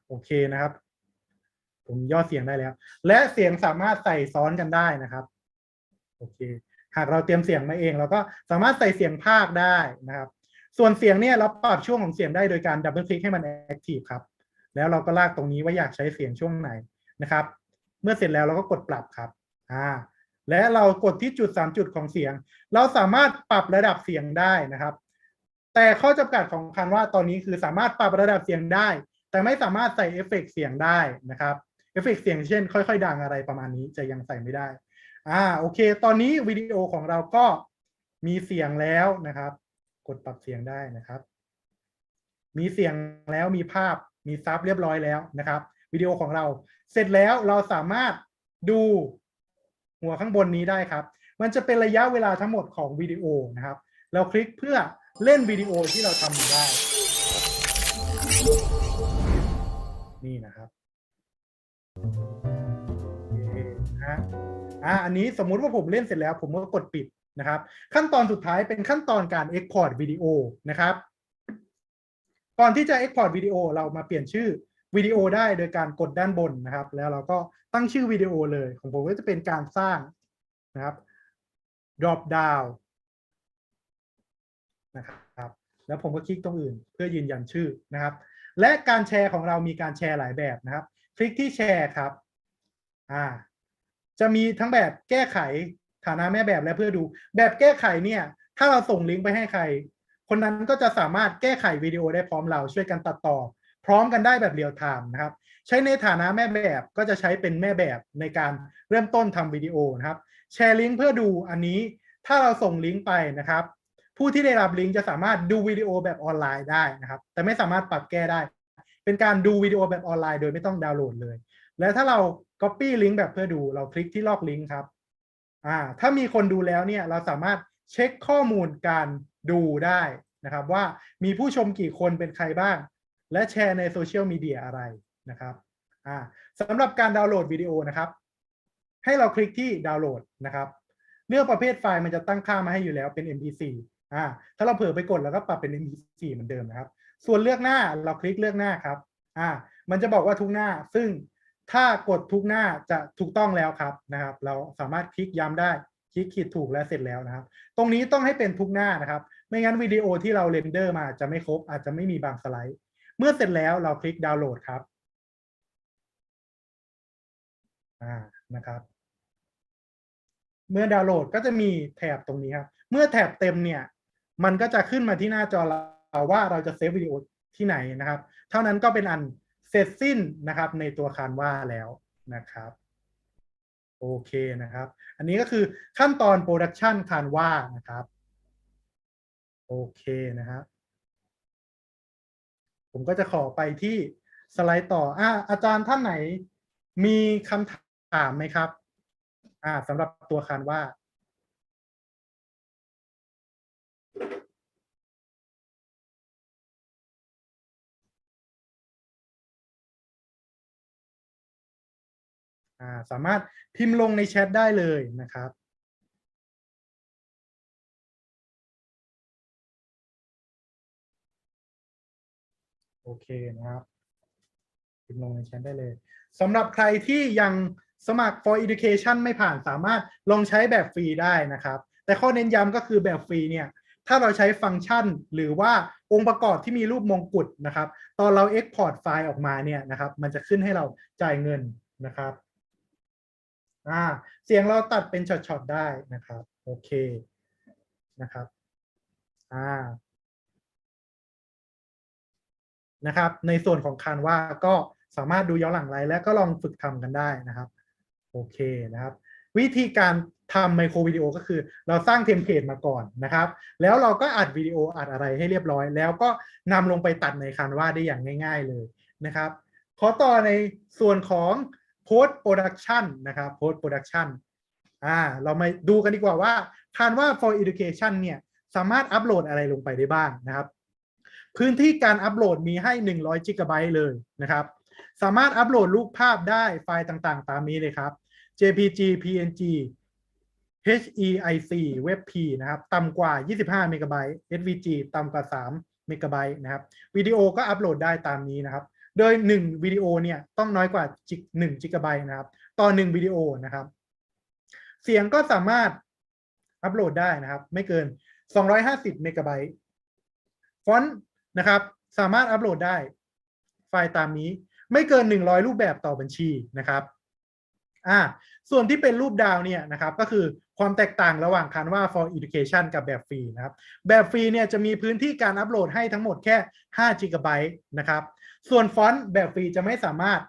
โอเคนะครับผมย่อเสียงได้แล้วและเสียงสามารถใส่ซ้อนกันได้นะครับโอเคหากเราเตรียมเสียงมาเองเราก็สามารถใส่เสียงพากย์ได้นะครับส่วนเสียงเนี่ยเราปรับช่วงของเสียงได้โดยการดับเบิลคลิกให้มันแอคทีฟครับแล้วเราก็ลากตรงนี้ว่าอยากใช้เสียงช่วงไหนนะครับเมื่อเสร็จแล้วเราก็กดปรับครับ และเรากดที่จุด3จุดของเสียงเราสามารถปรับระดับเสียงได้นะครับแต่ข้อจำกัดของคันว่าตอนนี้คือสามารถปรับระดับเสียงได้แต่ไม่สามารถใส่เอฟเฟกต์เสียงได้นะครับเอฟเฟกต์เสียงเช่นค่อยๆดังอะไรประมาณนี้จะยังใส่ไม่ได้โอเคตอนนี้วิดีโอของเราก็มีเสียงแล้วนะครับกดปรับเสียงได้นะครับมีเสียงแล้วมีภาพมีซับเรียบร้อยแล้วนะครับวิดีโอของเราเสร็จแล้วเราสามารถดูหัวข้างบนนี้ได้ครับมันจะเป็นระยะเวลาทั้งหมดของวิดีโอนะครับเราคลิกเพื่อเล่นวิดีโอที่เราทำอยู่ได้นี่นะครับอันนี้สมมุติว่าผมเล่นเสร็จแล้วผมก็กดปิดนะครับขั้นตอนสุดท้ายเป็นขั้นตอนการ Export วิดีโอนะครับก่อนที่จะ Export วิดีโอเรามาเปลี่ยนชื่อวิดีโอได้โดยการกดด้านบนนะครับแล้วเราก็ตั้งชื่อวิดีโอเลยของผมก็จะเป็นการสร้างนะครับ drop down นะครับแล้วผมก็คลิกตรงอื่นเพื่อยืนยันชื่อนะครับและการแชร์ของเรามีการแชร์หลายแบบนะครับคลิกที่แชร์ครับจะมีทั้งแบบแก้ไขฐานะแม่แบบและเพื่อดูแบบแก้ไขเนี่ยถ้าเราส่งลิงก์ไปให้ใครคนนั้นก็จะสามารถแก้ไขวิดีโอได้พร้อมเราช่วยกันตัดต่อพร้อมกันได้แบบเรียลไทม์นะครับใช้ในฐานะแม่แบบก็จะใช้เป็นแม่แบบในการเริ่มต้นทำวิดีโอนะครับแชร์ลิงก์เพื่อดูอันนี้ถ้าเราส่งลิงก์ไปนะครับผู้ที่ได้รับลิงก์จะสามารถดูวิดีโอแบบออนไลน์ได้นะครับแต่ไม่สามารถปรับแก้ได้เป็นการดูวิดีโอแบบออนไลน์โดยไม่ต้องดาวน์โหลดเลยและถ้าเรา copy ลิงก์แบบเพื่อดูเราคลิกที่ลอกลิงก์ครับถ้ามีคนดูแล้วเนี่ยเราสามารถเช็คข้อมูลการดูได้นะครับว่ามีผู้ชมกี่คนเป็นใครบ้างและแชร์ในโซเชียลมีเดียอะไรนะครับสำหรับการดาวน์โหลดวิดีโอนะครับให้เราคลิกที่ดาวน์โหลดนะครับเลือกประเภทไฟล์มันจะตั้งค่ามาให้อยู่แล้วเป็น MP4 ถ้าเราเผลอไปกดแล้วก็ปรับเป็น MP4 เหมือนเดิมนะครับส่วนเลือกหน้าเราคลิกเลือกหน้าครับมันจะบอกว่าทุกหน้าซึ่งถ้ากดทุกหน้าจะถูกต้องแล้วครับนะครับเราสามารถคลิกย้ำได้คลิกขีดถูกและเสร็จแล้วนะครับตรงนี้ต้องให้เป็นทุกหน้านะครับไม่งั้นวิดีโอที่เราเรนเดอร์มาจะไม่ครบอาจจะไม่มีบางสไลด์เมื่อเสร็จแล้วเราคลิกดาวน์โหลดครับนะครับเมื่อดาวน์โหลดก็จะมีแถบตรงนี้ครับเมื่อแถบเต็มเนี่ยมันก็จะขึ้นมาที่หน้าจอเราว่าเราจะเซฟวิดีโอที่ไหนนะครับเท่านั้นก็เป็นอันเสร็จสิ้นนะครับในตัวคันว่าแล้วนะครับโอเคนะครับอันนี้ก็คือขั้นตอนโปรดักชันคันว่านะครับโอเคนะครับผมก็จะขอไปที่สไลด์ต่ออาจารย์ท่านไหนมีคำถามไหมครับสำหรับตัวคันว่าสามารถพิมพ์ลงในแชทได้เลยนะครับโอเคนะครับพิมพ์ลงในแชทได้เลยสำหรับใครที่ยังสมัคร for education ไม่ผ่านสามารถลองใช้แบบฟรีได้นะครับแต่ข้อเน้นย้ำก็คือแบบฟรีเนี่ยถ้าเราใช้ฟังก์ชันหรือว่าองค์ประกอบที่มีรูปมงกุฎนะครับตอนเรา export ไฟล์ออกมาเนี่ยนะครับมันจะขึ้นให้เราจ่ายเงินนะครับเสียงเราตัดเป็นช็อตๆได้นะครับโอเคนะครับนะครับในส่วนของคันว่าก็สามารถดูย้อนหลังไลฟ์และก็ลองฝึกทำกันได้นะครับโอเคนะครับวิธีการทำไมโครวิดีโอก็คือเราสร้างเทมเพลตมาก่อนนะครับแล้วเราก็อัดวิดีโออัดอะไรให้เรียบร้อยแล้วก็นำลงไปตัดในคันว่าได้อย่างง่ายๆเลยนะครับขอต่อในส่วนของ post production นะครับ post production เรามาดูกันดีกว่าว่าCanva for Education เนี่ยสามารถอัปโหลดอะไรลงไปได้บ้างนะครับพื้นที่การอัปโหลดมีให้100 จิกะไบต์เลยนะครับสามารถอัปโหลดรูปภาพได้ไฟล์ต่างๆตามนี้เลยครับ JPG PNG HEIC WebP นะครับต่ำกว่า25เมกะไบต์ SVG ต่ำกว่า3เมกะไบต์นะครับวิดีโอก็อัปโหลดได้ตามนี้นะครับโดย1วิดีโอเนี่ยต้องน้อยกว่า1 จิกะไบต์นะครับต่อ1วิดีโอนะครับเสียงก็สามารถอัปโหลดได้นะครับไม่เกิน250เมกะไบต์ฟอนต์นะครับสามารถอัปโหลดได้ไฟล์ตามนี้ไม่เกิน100รูปแบบต่อบัญชีนะครับ ส่วนที่เป็นรูปดาวเนี่ยนะครับก็คือความแตกต่างระหว่าง Canva for Education กับแบบฟรีนะครับแบบฟรีเนี่ยจะมีพื้นที่การอัปโหลดให้ทั้งหมดแค่5 GB นะครับส่วนฟอนต์แบบฟรีจะไม่สามารถ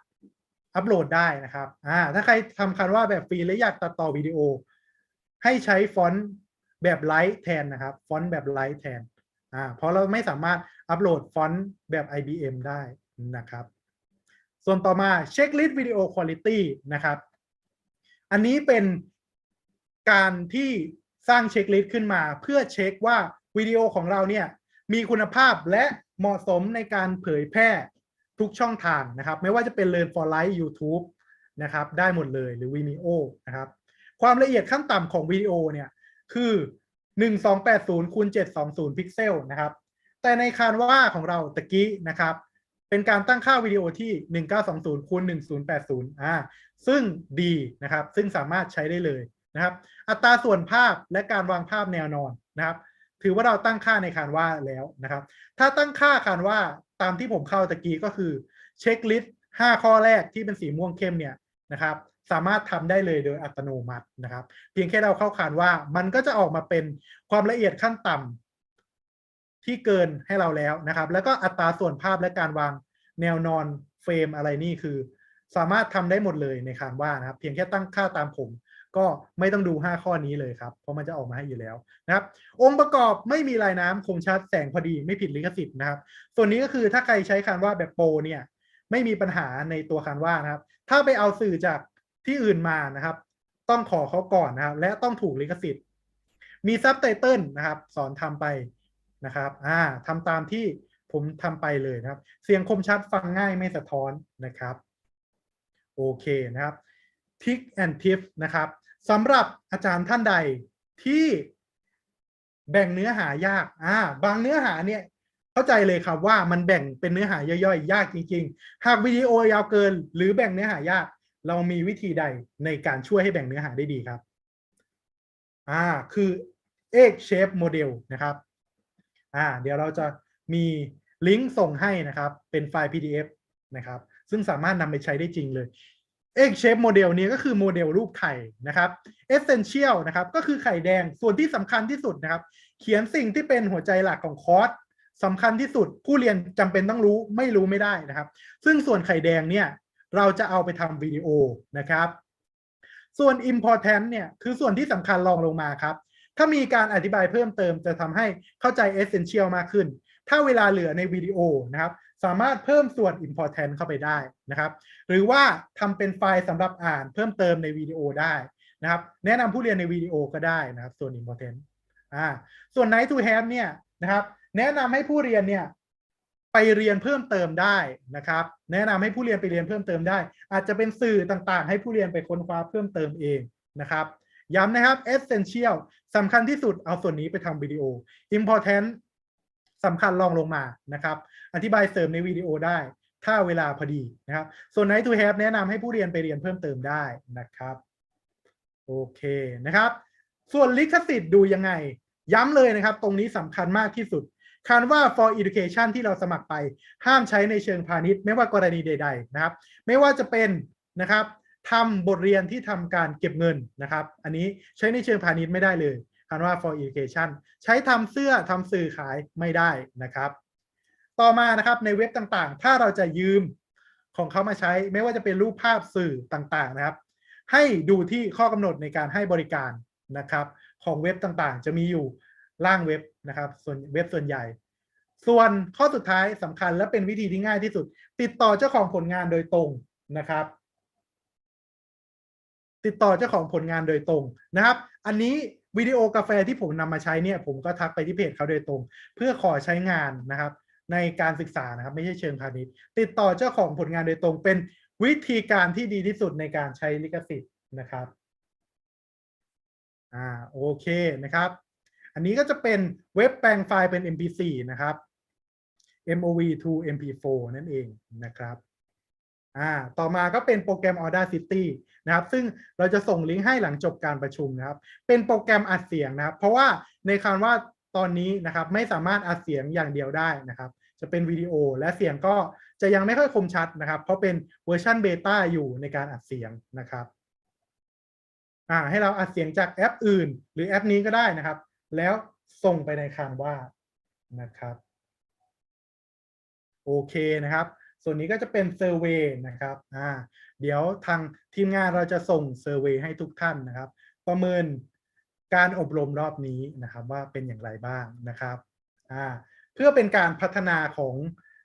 อัปโหลดได้นะครับถ้าใครทำCanvaแบบฟรีและอยากตัดต่อวิดีโอให้ใช้ฟอนต์แบบไลท์แทนนะครับฟอนต์แบบไลท์แทนเพราะเราไม่สามารถอัปโหลดฟอนต์แบบ IBM ได้นะครับส่วนต่อมาเช็คลิสต์วิดีโอคุณภาพนะครับอันนี้เป็นการที่สร้างเช็คลิสต์ขึ้นมาเพื่อเช็คว่าวิดีโอของเราเนี่ยมีคุณภาพและเหมาะสมในการเผยแพร่ทุกช่องทางนะครับไม่ว่าจะเป็น Learn for Life YouTube นะครับได้หมดเลยหรือ Vimeo นะครับความละเอียดขั้นต่ำของวิดีโอเนี่ยคือ1280 คูณ 720 พิกเซลนะครับแต่ในCanvaของเราตะกี้นะครับเป็นการตั้งค่าวิดีโอที่1920 คูณ 1080ซึ่งดีนะครับซึ่งสามารถใช้ได้เลยนะครับอัตราส่วนภาพและการวางภาพแนวนอนนะครับถือว่าเราตั้งค่าในCanvaแล้วนะครับถ้าตั้งค่าCanvaตามที่ผมเข้าตะกี้ก็คือเช็คลิสต์5ข้อแรกที่เป็นสีม่วงเข้มเนี่ยนะครับสามารถทำได้เลยโดยอัตโนมัตินะครับเพียงแค่เราเข้าCanvaมันก็จะออกมาเป็นความละเอียดขั้นต่ำที่เกินให้เราแล้วนะครับแล้วก็อัตราส่วนภาพและการวางแนวนอนเฟรมอะไรนี่คือสามารถทำได้หมดเลยในCanvaนะครับเพียงแค่ตั้งค่าตามผมก็ไม่ต้องดู5ข้อนี้เลยครับเพราะมันจะออกมาให้อยู่แล้วนะครับองค์ประกอบไม่มีลายน้ำคมชัดแสงพอดีไม่ผิดลิขสิทธิ์นะครับส่วนนี้ก็คือถ้าใครใช้Canvaแบบโปรเนี่ยไม่มีปัญหาในตัวCanvaนะครับถ้าไปเอาสื่อจากที่อื่นมานะครับต้องขอเขาก่อนนะครับและต้องถูกลิขสิทธิ์มีซับไตเติลนะครับสอนทำไปนะครับทำตามที่ผมทำไปเลยนะครับเสียงคมชัดฟังง่ายไม่สะท้อนนะครับโอเคนะครับทิกแอนทิปนะครับสำหรับอาจารย์ท่านใดที่แบ่งเนื้อหายากบางเนื้อหาเนี่ยเข้าใจเลยครับว่ามันแบ่งเป็นเนื้อหาย่อยๆยากจริงๆหากวิดีโอยาวเกินหรือแบ่งเนื้อหายากเรามีวิธีใดในการช่วยให้แบ่งเนื้อหาได้ดีครับคือ Egg Shape Model นะครับเดี๋ยวเราจะมีลิงก์ส่งให้นะครับเป็นไฟล์ PDF นะครับซึ่งสามารถนำไปใช้ได้จริงเลย Egg Shape Model นี้ก็คือโมเดลรูปไข่นะครับ Essential นะครับก็คือไข่แดงส่วนที่สำคัญที่สุดนะครับเขียนสิ่งที่เป็นหัวใจหลักของคอร์สสำคัญที่สุดผู้เรียนจำเป็นต้องรู้ไม่รู้ไม่ได้นะครับซึ่งส่วนไข่แดงเนี่ยเราจะเอาไปทำวิดีโอนะครับส่วน Important เนี่ยคือส่วนที่สำคัญรองลงมาครับถ้ามีการอธิบายเพิ่มเติมจะทำให้เข้าใจ Essential มากขึ้นถ้าเวลาเหลือในวิดีโอนะครับสามารถเพิ่มส่วน Important เข้าไปได้นะครับหรือว่าทำเป็นไฟล์สำหรับอ่านเพิ่มเติมในวิดีโอได้นะครับแนะนำผู้เรียนในวิดีโอก็ได้นะครับส่วน Important ส่วน Nice to Have เนี่ยนะครับแนะนำให้ผู้เรียนเนี่ยไปเรียนเพิ่มเติมได้นะครับแนะนำให้ผู้เรียนไปเรียนเพิ่มเติมได้อาจจะเป็นสื่อต่างๆให้ผู้เรียนไปค้นคว้าเพิ่มเติมเองนะครับย้ำนะครับ Essential สำคัญที่สุดเอาส่วนนี้ไปทำวิดีโอ Important สำคัญรองลงมานะครับอธิบายเสริมในวิดีโอได้ถ้าเวลาพอดีนะครับส่วน Nice to Have แนะนำให้ผู้เรียนไปเรียนเพิ่มเติมได้นะครับโอเคนะครับส่วนลิขสิทธิ์ดูยังไงย้ำเลยนะครับตรงนี้สำคัญมากที่สุดCanva for Education ที่เราสมัครไปห้ามใช้ในเชิงพาณิชย์ไม่ว่ากรณีใดๆนะครับไม่ว่าจะเป็นนะครับทำบทเรียนที่ทำการเก็บเงินนะครับอันนี้ใช้ในเชิงพาณิชย์ไม่ได้เลย Canva for Education ใช้ทำเสื้อทำสื่อขายไม่ได้นะครับต่อมานะครับในเว็บต่างๆถ้าเราจะยืมของเขามาใช้ไม่ว่าจะเป็นรูปภาพสื่อต่างๆนะครับให้ดูที่ข้อกำหนดในการให้บริการนะครับของเว็บต่างๆจะมีอยู่ล่างเว็บนะครับส่วนเว็บส่วนใหญ่ส่วนข้อสุดท้ายสำคัญและเป็นวิธีที่ง่ายที่สุดติดต่อเจ้าของผลงานโดยตรงนะครับติดต่อเจ้าของผลงานโดยตรงนะครับอันนี้วิดีโอกาแฟที่ผมนำมาใช้เนี่ยผมก็ทักไปที่เพจเขาโดยตรงเพื่อขอใช้งานนะครับในการศึกษานะครับไม่ใช่เชิงพาณิชย์ติดต่อเจ้าของผลงานโดยตรงเป็นวิธีการที่ดีที่สุดในการใช้ลิขสิทธิ์นะครับโอเคนะครับอันนี้ก็จะเป็นเว็บแปลงไฟล์เป็น MP4 นะครับ MOV to MP4 นั่นเองนะครับต่อมาก็เป็นโปรแกรม Audacity นะครับซึ่งเราจะส่งลิงก์ให้หลังจบการประชุมนะครับเป็นโปรแกรมอัดเสียงนะครับเพราะว่าในCanvaตอนนี้นะครับไม่สามารถอัดเสียงอย่างเดียวได้นะครับจะเป็นวิดีโอและเสียงก็จะยังไม่ค่อยคมชัดนะครับเพราะเป็นเวอร์ชันเบต้าอยู่ในการอัดเสียงนะครับ ให้เราอัดเสียงจากแอปอื่น หรือแอปนี้ก็ได้นะครับ แล้วส่งไปในCanvaนะครับโอเคนะครับ ส่วนนี้ก็จะเป็นเซอร์เวย์นะครับเดี๋ยวทางทีมงานเราจะส่งเซอร์เวย์ให้ทุกท่านนะครับ ประเมินการอบรมรอบนี้นะครับว่าเป็นอย่างไรบ้างนะครับเพื่อเป็นการพัฒนาของ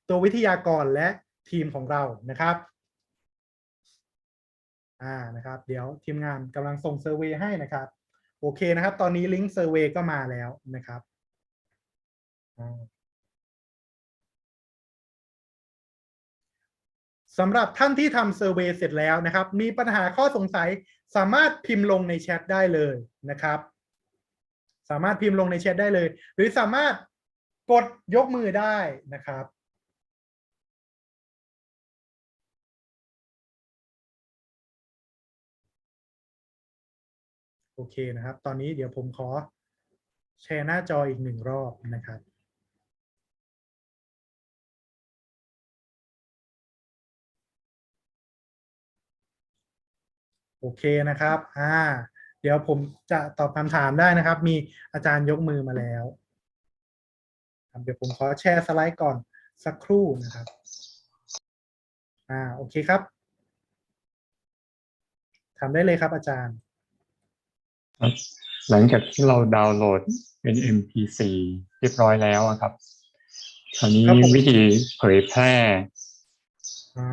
ตัววิทยากรและทีมของเรานะครับนะครับเดี๋ยวทีมงานกำลังส่งเซอร์เวย์ให้นะครับโอเคนะครับตอนนี้ลิงก์เซอร์เวย์ก็มาแล้วนะครับสำหรับท่านที่ทำเซอร์เวย์เสร็จแล้วนะครับมีปัญหาข้อสงสัยสามารถพิมพ์ลงในแชทได้เลยนะครับสามารถพิมพ์ลงในแชทได้เลยหรือสามารถกดยกมือได้นะครับโอเคนะครับตอนนี้เดี๋ยวผมขอแชร์หน้าจออีก1 รอบนะครับโอเคนะครับเดี๋ยวผมจะตอบคำถามได้นะครับมีอาจารย์ยกมือมาแล้วเดี๋ยวผมขอแชร์สไลด์ก่อนสักครู่นะครับโอเคครับทำได้เลยครับอาจารย์หลังจากที่เราดาวน์โหลดเป็น MP4 เรียบร้อยแล้วครับคราวนี้วิธีเผยแพร่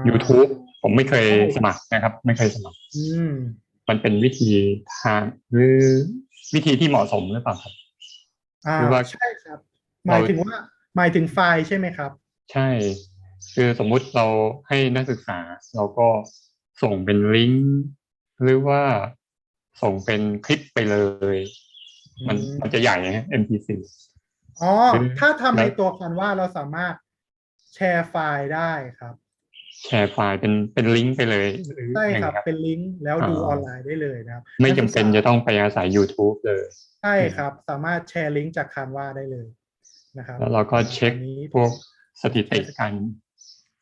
YouTube ผมไม่เคยสมัครนะครับไม่เคยสมัครมันเป็นวิธีทางหรือวิธีที่เหมาะสมหรือเปล่าครับหรือว่าใช่ครับหมายถึงไฟล์ใช่ไหมครับใช่คือสมมุติเราให้นักศึกษาเราก็ส่งเป็นลิงก์หรือว่าส่งเป็นคลิปไปเลยมันจะใหญ่นะ MP4 ถ้าทำในตัวCanvaเราสามารถแชร์ไฟล์ได้ครับแชร์ไฟล์เป็นลิงก์ไปเลยใช่ครับเป็นลิงก์แล้วดูออนไลน์ได้เลยนะครับไม่จำเป็นจะต้องไปอาศัย YouTube เลยใช่ครับสามารถแชร์ลิงก์จากCanvaได้เลยนะครับแล้วเราก็เช็คพวกสถิติ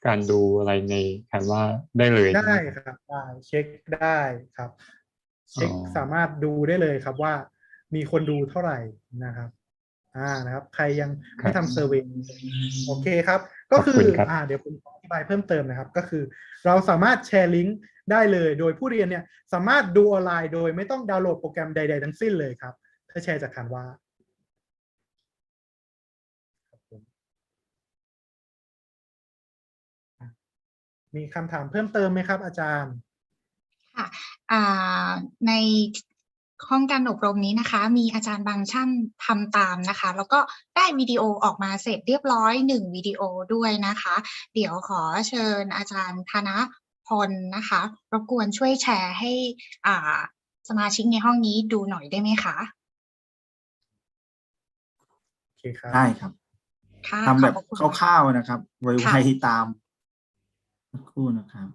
การดูอะไรในCanvaได้เลยได้ครับได้เช็คได้ครับเช็คสามารถดูได้เลยครับว่ามีคนดูเท่าไหร่นะครับนะครับใครยังไม่ทำเซอร์เวย์โอเคครับก็คือเดี๋ยวผมอธิบายเพิ่มเติมนะครับก็คือเราสามารถแชร์ลิงก์ได้เลยโดยผู้เรียนเนี่ยสามารถดูออนไลน์โดยไม่ต้องดาวน์โหลดโปรแกรมใดๆทั้งสิ้นเลยครับถ้าแชร์จากCanvaมีคำถามเพิ่มเติมไหมครับอาจารย์ค่ะในห้องการอบรมนี้นะคะมีอาจารย์บางท่านทำตามนะคะแล้วก็ได้วิดีโอออกมาเสร็จเรียบร้อย1วิดีโอด้วยนะคะเดี๋ยวขอเชิญอาจารย์ธนพลนะคะรบกวนช่วยแชร์ให้สมาชิกในห้องนี้ดูหน่อยได้ไหมคะโอเคครับได้ครับทำแบบคร่าวๆนะครับไวๆตามสักครู่นะครับ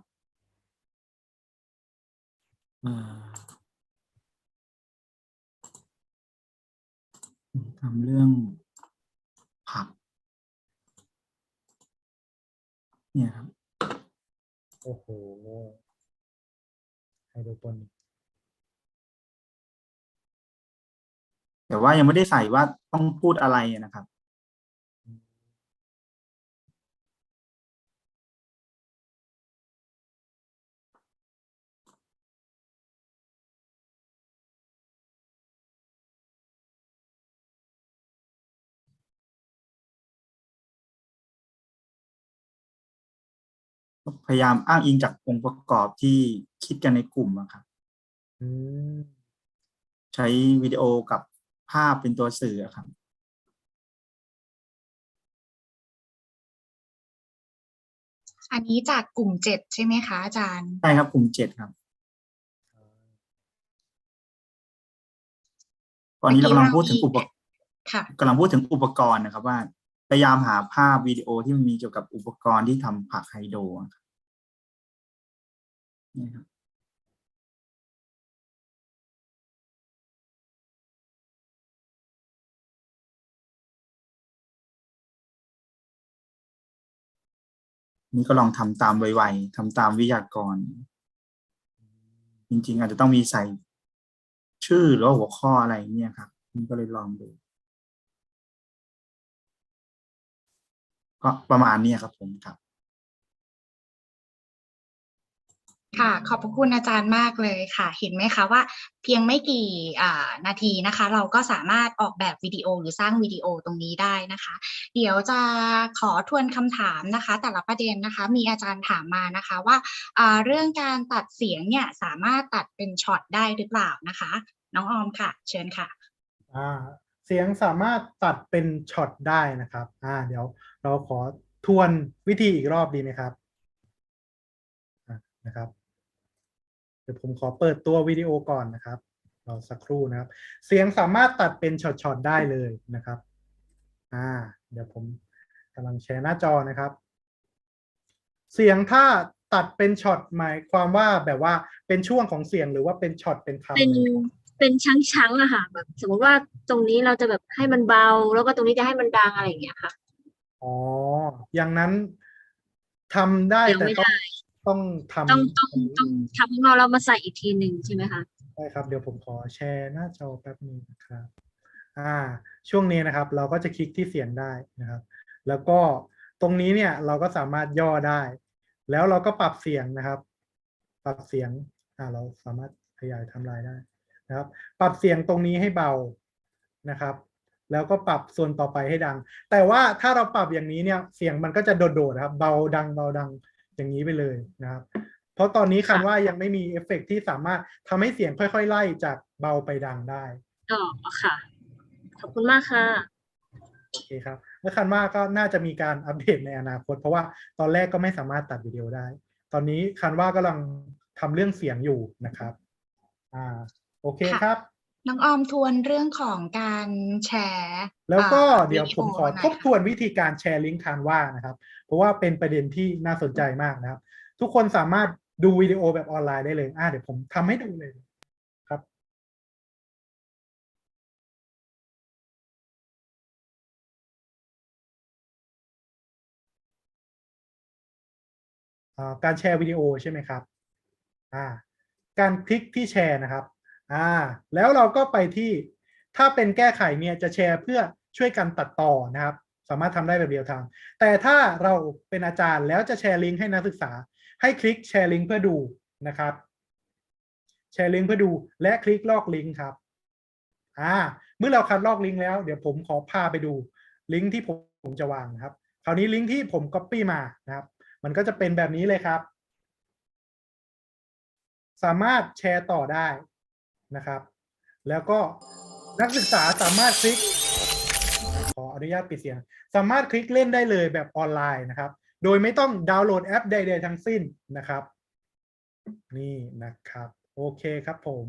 ทำเรื่องผักเนี่ยครับโอ้โหไฮโดรโปนิกแต่ว่ายังไม่ได้ใส่ว่าต้องพูดอะไรนะครับพยายามอ้างอิงจากองค์ประกอบที่คิดกันในกลุ่มครับใช้วิดีโอกับภาพเป็นตัวสื่อครับอันนี้จากกลุ่ม7ใช่ไหมคะอาจารย์ใช่ครับกลุ่ม7ครับตอนนี้เรากำลังพูดถึงอุปกรณ์นะครับว่าพยายามหาภาพวิดีโอที่มันมีเกี่ยวกับอุปกรณ์ที่ทำผักไฮโดรนี่ครับนี่ก็ลองทำตามไวๆทำตามวิทยากรจริงๆอาจจะต้องมีใส่ ชื่อหรือว่าหัวข้ออะไรเนี่ยครับนี่ก็เลยลองดูก็ประมาณนี้ครับผมครับ ค่ะขอบพระคุณอาจารย์มากเลยค่ะเห็นไหมคะว่าเพียงไม่กี่นาทีนะคะเราก็สามารถออกแบบวิดีโอหรือสร้างวิดีโอตรงนี้ได้นะคะเดี๋ยวจะขอทวนคำถามนะคะแต่ละประเด็นนะคะมีอาจารย์ถามมานะคะว่าเรื่องการตัดเสียงเนี่ยสามารถตัดเป็นช็อตได้หรือเปล่านะคะน้องออมค่ะเชิญค่ะเสียงสามารถตัดเป็นช็อตได้นะครับเดี๋ยวเราขอทวนวิธีอีกรอบดีไหมครับนะครับเดี๋ยวผมขอเปิดตัววิดีโอก่อนนะครับรอสักครู่นะครับเสียงสามารถตัดเป็นช็อตๆได้เลยนะครับเดี๋ยวผมกำลังแชร์หน้าจอนะครับเสียงถ้าตัดเป็นช็อตหมายความว่าแบบว่าเป็นช่วงของเสียงหรือว่าเป็นช็อตเป็นคำเป็นช้งๆอะค่ะแบบสมมติว่าตรงนี้เราจะแบบให้มันเบาแล้วก็ตรงนี้จะให้มันดังอะไรอย่างเงี้ยค่ะอย่างนั้นทำได้แต่ต้องทำทำของเรามาใส่อีกทีหนึ่งใช่ไหมคะใช่ครับเดี๋ยวผมขอแชร์หน้าจอแป๊บนึงนะครับช่วงนี้นะครับเราก็จะคลิกที่เสียงได้นะครับแล้วก็ตรงนี้เนี่ยเราก็สามารถย่อได้แล้วเราก็ปรับเสียงนะครับปรับเสียงเราสามารถขยายไทม์ไลน์ได้นะครับปรับเสียงตรงนี้ให้เบานะครับแล้วก็ปรับส่วนต่อไปให้ดังแต่ว่าถ้าเราปรับอย่างนี้เนี่ยเสียงมันก็จะโดดๆนะครับเบาดังเบาดังอย่างนี้ไปเลยนะครับเพราะตอนนี้คันว่ายังไม่มีเอฟเฟกต์ที่สามารถทำให้เสียงค่อยๆไล่จากเบาไปดังได้ค่ะขอบคุณมากค่ะโอเคครับแล้วคันว่าก็น่าจะมีการอัปเดตในอนาคตเพราะว่าตอนแรกก็ไม่สามารถตัดวิดีโอได้ตอนนี้คันว่ากำลังทำเรื่องเสียงอยู่นะครับโอเคครับน้องออมทวนเรื่องของการแชร์แล้วก็เดี๋ยวผมขอทบทวนวิธีการแชร์ลิงก์คันว่านะครับเพราะว่าเป็นประเด็นที่น่าสนใจมากนะครับทุกคนสามารถดูวิดีโอแบบออนไลน์ได้เลยเดี๋ยวผมทำให้ดูเลยครับการแชร์วิดีโอใช่ไหมครับการคลิกที่แชร์นะครับแล้วเราก็ไปที่ถ้าเป็นแก้ไขเนี่ยจะแชร์เพื่อช่วยกันตัดต่อนะครับสามารถทำได้แบบเดียวทางแต่ถ้าเราเป็นอาจารย์แล้วจะแชร์ลิงก์ให้นักศึกษาให้คลิกแชร์ลิงก์เพื่อดูนะครับแชร์ลิงก์เพื่อดูและคลิกลอกลิงก์ครับเมื่อเราคัดลอกลิงก์แล้วเดี๋ยวผมขอพาไปดูลิงก์ที่ผมจะวางนะครับคราวนี้ลิงก์ที่ผม Copy มานะครับมันก็จะเป็นแบบนี้เลยครับสามารถแชร์ต่อได้นะครับแล้วก็นักศึกษาสามารถคลิกขออนุญาตปิดเสียงสามารถคลิกเล่นได้เลยแบบออนไลน์นะครับโดยไม่ต้องดาวน์โหลดแอปใดๆทั้งสิ้นนะครับนี่นะครับโอเคครับผม